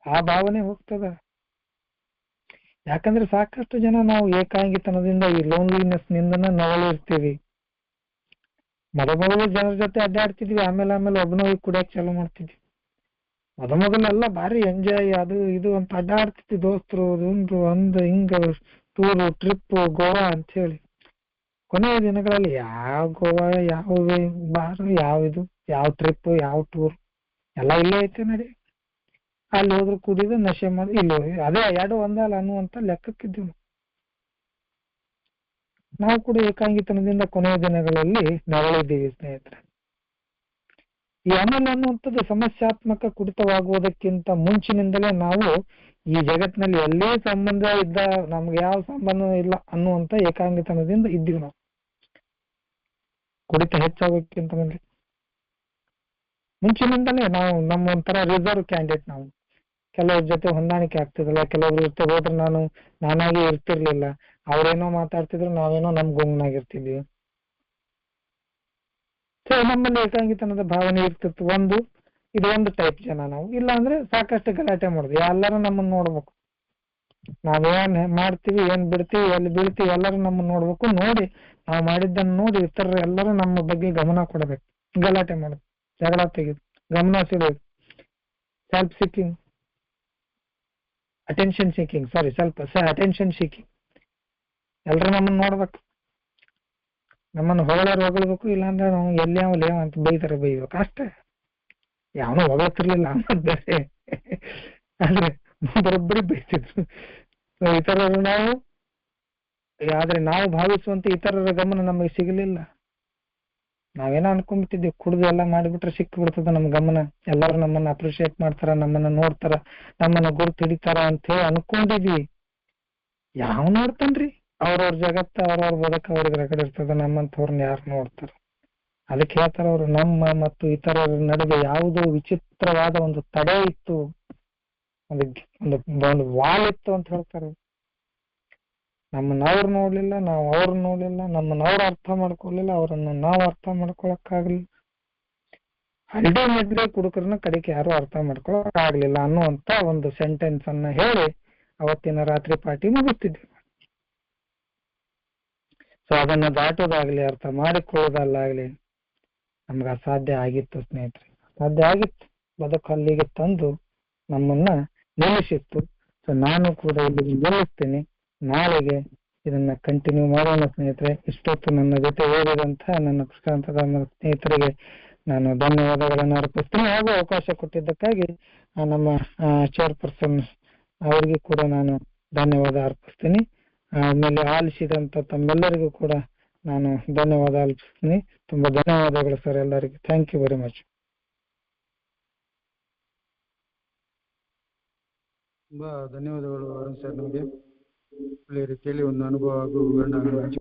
ಆ ಭಾವನೆ ಹೋಗ್ತದ. ಯಾಕಂದ್ರೆ ಸಾಕಷ್ಟು ಜನ ನಾವು ಏಕಾಂಗಿತನದಿಂದ, ಈ ಲೋನ್ಲಿನೆಸ್ ನಿಂದನ ನರಳಿರ್ತೀವಿ. ಮೊದಲು ಜನರ ಜೊತೆ ಅಡ್ಡಾಡ್ತಿದ್ವಿ, ಆಮೇಲೆ ಒಬ್ಬನೋಗಿ ಕುಡಿಯಕ್ ಚಾಲು ಮಾಡ್ತಿದ್ವಿ. ಮೊದಲೆಲ್ಲ ಭಾರಿ ಎಂಜಾಯ್, ಅದು ಇದು ಅಂತ ಅಡ್ಡಾಡ್ತಿದ್ವಿ, ದೋಸ್ತರು ದುಂಡ್ರು ಹಿಂಗ ಟೂರು, ಟ್ರಿಪ್, ಗೋವಾ ಅಂತ ಹೇಳಿ. ಕೊನೆಯ ದಿನಗಳಲ್ಲಿ ಯಾವ ಗೋವಾ, ಯಾವ ಬಾರು, ಯಾವ ಟ್ರಿಪ್, ಯಾವ ಟೂರ್ ಎಲ್ಲ ಇಲ್ಲೇ ಐತೆ ನಡಿ. ಅಲ್ಲಿ ಹೋದ್ರು ಕುಡಿದು ನಶೆ ಮಾಡಿ ಇಲ್ಲಿ ಅದೇ ಎರಡು ಒಂದಲ್ಲ ಅನ್ನುವಂತ ಲೆಕ್ಕಕ್ಕಿದ್ದೀವಿ. ನಾವು ಕೂಡ ಏಕಾಂಗಿತನದಿಂದ ಕೊನೆಯ ದಿನಗಳಲ್ಲಿ ನರಳಿದ್ದೀವಿ ಸ್ನೇಹಿತರೆ. ಈ ಅಮಲ ಅನ್ನುವಂಥದ್ದು ಸಮಸ್ಯಾತ್ಮಕ ಕುಡಿತವಾಗುವುದಕ್ಕಿಂತ ಮುಂಚಿನಿಂದಲೇ ನಾವು ಈ ಜಗತ್ತಿನಲ್ಲಿ ಎಲ್ಲೇ ಸಂಬಂಧ ಇದ್ದ, ನಮ್ಗೆ ಯಾವ ಸಂಬಂಧ ಇಲ್ಲ ಅನ್ನುವಂತ ಏಕಾಂಗಿತನದಿಂದ ಇದ್ದೀವಿ ನಾವು. ಕುಡಿತ ಹೆಚ್ಚಾಗೋಕ್ಕಿಂತ ಮುಂಚಿನಿಂದಲೇ ನಾವು ನಮ್ಮ ಒಂಥರ ರಿಸರ್ವ್ ಕ್ಯಾಂಡಿಡೇಟ್. ನಾವು ಕೆಲವ್ರ ಜೊತೆ ಹೊಂದಾಣಿಕೆ ಆಗ್ತಿದಿಲ್ಲ, ಕೆಲವ್ರ ಜೊತೆ ಹೋದ್ರೆ ನಾನಾಗಿ ಇರ್ತಿರ್ಲಿಲ್ಲ. ಅವ್ರೇನೋ ಮಾತಾಡ್ತಿದ್ರು, ನಾವೇನೋ ನಮ್ ಗುಂಗ್ನಾಗಿರ್ತಿದ್ವಿ. ಸೊ ನಮ್ಮಲ್ಲಿ ಏಕಾಂಗಿತನದ ಭಾವನೆ ಇರ್ತಿತ್ತು. ಇದೊಂದು ಟೈಪ್ ಜನ ನಾವು. ಇಲ್ಲ ಅಂದ್ರೆ ಸಾಕಷ್ಟು ಗಲಾಟೆ ಮಾಡುದು, ಎಲ್ಲರೂ ನಮ್ಮನ್ನ ನೋಡ್ಬೇಕು. ನಾವೇನ್ ಮಾಡ್ತೀವಿ, ಏನ್ ಬಿಡ್ತೀವಿ, ಎಲ್ಲಿ ಬೀಳ್ತೀವಿ, ಎಲ್ಲರೂ ನಮ್ಮನ್ನ ನೋಡ್ಬೇಕು. ನೋಡಿ ನಾವು ಮಾಡಿದ್ದನ್ನು ನೋಡಿ ಇತರ ಎಲ್ಲರೂ ನಮ್ಮ ಬಗ್ಗೆ ಗಮನ ಕೊಡಬೇಕು. ಗಲಾಟೆ ಮಾಡುದು, ಜಗಳ ತೆಗೆದು, ಗಮನ ಸೆಳೆಯೋದು, self seeking, attention seeking, attention seeking. ಎಲ್ರು ನಮ್ಮನ್ನ ನೋಡ್ಬೇಕು, ನಮ್ಮನ್ನು ಹೊಗಳಬೇಕು. ಇಲ್ಲಾಂದ್ರೆ ನಾವು ಎಲ್ಲಿ ಲೇವ ಅಂತ ಬೈಬೇಕು ಅಷ್ಟೇ. ಯಾವನೋ ಹೊಗಳತಿರ್ಲಿಲ್ಲ ಅನ್ನೋದು ಬೇರೆ, ಆದ್ರೆ ಬರೋಬ್ಬರಿ ಬೈತಿದ್ರು ಇತರರು. ಆದ್ರೆ ನಾವು ಭಾವಿಸುವಂತೆ ಇತರರ ಗಮನ ನಮಗೆ ಸಿಗಲಿಲ್ಲ. ನಾವೇನೋ ಅನ್ಕೊಂಡ್ಬಿಟ್ಟಿದ್ವಿ, ಕುಡಿದು ಎಲ್ಲ ಮಾಡಿಬಿಟ್ರೆ ಸಿಕ್ಕಿ ಬಿಡ್ತದ ನಮ್ ಗಮನ, ಎಲ್ಲರೂ ನಮ್ಮನ್ನ ಅಪ್ರಿಶಿಯೇಟ್ ಮಾಡ್ತಾರ, ನಮ್ಮನ್ನ ನೋಡ್ತಾರ, ನಮ್ಮನ್ನ ಗುರುತು ಹಿಡಿತಾರ ಅಂತ ಹೇಳಿ ಅನ್ಕೊಂಡಿದ್ವಿ. ಯಾವ ನೋಡ್ತಾನ್ರಿ? ಅವ್ರವ್ರ ಜಗತ್ತ, ಅವ್ರವ್ರ ಬದುಕ ಅವ್ರಿಗೆ ರಗಡೆ ಇರ್ತದ. ನಮ್ಮಂತವ್ರನ್ನ ಯಾರು ನೋಡ್ತಾರ? ಅದಕ್ಕೆ ಹೇಳ್ತಾರ ಅವ್ರು, ನಮ್ಮ ಮತ್ತು ಇತರರ ನಡುವೆ ಯಾವುದೋ ವಿಚಿತ್ರವಾದ ಒಂದು ತಡೆ ಇತ್ತು, ಒಂದು ವಾಲ್ ಇತ್ತು ಅಂತ ಹೇಳ್ತಾರೆ. ನಮ್ಮನ್ನ ಅವ್ರು ನೋಡ್ಲಿಲ್ಲ, ನಾವು ಅವ್ರನ್ನ ನೋಡ್ಲಿಲ್ಲ, ನಮ್ಮನ್ನ ಅವ್ರು ಅರ್ಥ ಮಾಡ್ಕೊಳ್ಲಿಲ್ಲ, ಅವ್ರನ್ನ ನಾವು ಅರ್ಥ ಮಾಡ್ಕೊಳಕ್ಕಾಗ್ಲಿಲ್ಲ. ಅಲ್ಟಿಮೇಟ್ಲಿ ಕುಡುಕರನ್ನ ಕಡೆಗೆ ಯಾರು ಅರ್ಥ ಮಾಡ್ಕೊಳಕ್ ಆಗ್ಲಿಲ್ಲ ಅನ್ನುವಂತ ಒಂದು ಸೆಂಟೆನ್ಸ್ ಅನ್ನ ಹೇಳಿ ಅವತ್ತಿನ ರಾತ್ರಿ ಪಾರ್ಟಿ ಮುಗಿಸ್ತಿದ್ವಿ. ಸೊ ಅದನ್ನ ದಾಟೋದಾಗ್ಲಿ, ಅರ್ಥ ಮಾಡಿಕೊಳ್ಳೋದಲ್ಲಾಗ್ಲಿ ನಮ್ಗೆ ಅಸಾಧ್ಯ ಆಗಿತ್ತು ಸ್ನೇಹಿತರೆ, ಅಸಾಧ್ಯ ಆಗಿತ್ತು. ಬದುಕಲ್ಲಿಗೆ ತಂದು ನಮ್ಮನ್ನ ನಿಲ್ಲಿಸಿತ್ತು. ಸೊ ನಾನು ಕೂಡ ಇಲ್ಲಿ ನಿಲ್ಲಿಸ್ತೀನಿ. ನಾಳೆಗೆ ಇದನ್ನ ಕಂಟಿನ್ಯೂ ಮಾಡೋಣ ಸ್ನೇಹಿತರೆ. ಇಷ್ಟೊತ್ತು ನನ್ನ ಜೊತೆ ಓದಿದಂತಹ ನನ್ನ ಪ್ರಶಾಂತ ಧರ್ಮದ ಸ್ನೇಹಿತರಿಗೆ ನಾನು ಧನ್ಯವಾದಗಳನ್ನು ಅರ್ಪಿಸ್ತೀನಿ. ಹಾಗೂ ಅವಕಾಶ ಕೊಟ್ಟಿದ್ದಕ್ಕಾಗಿ ನಮ್ಮ ಚೇರ್ಪರ್ಸನ್ ಅವರಿಗೂ ಕೂಡ ನಾನು ಧನ್ಯವಾದ ಅರ್ಪಿಸ್ತೀನಿ. ಆಮೇಲೆ ಆಲಿಸಿದಂತ ತಮ್ಮೆಲ್ಲರಿಗೂ ಕೂಡ ನಾನು ಧನ್ಯವಾದ ಅರ್ಪಿಸ್ತೀನಿ. ತುಂಬಾ ಧನ್ಯವಾದಗಳು ಸರ್ ಎಲ್ಲರಿಗೂ. Thank you very much. ತುಂಬಾ ಧನ್ಯವಾದಗಳು ಅರುಣ್ ಸರ್. ನಮಗೆ ಒಳ್ಳೆಯ ರೀತಿಯಲ್ಲಿ ಒಂದು ಅನುಭವ ಹಾಗೂ ವಿವರಣೆ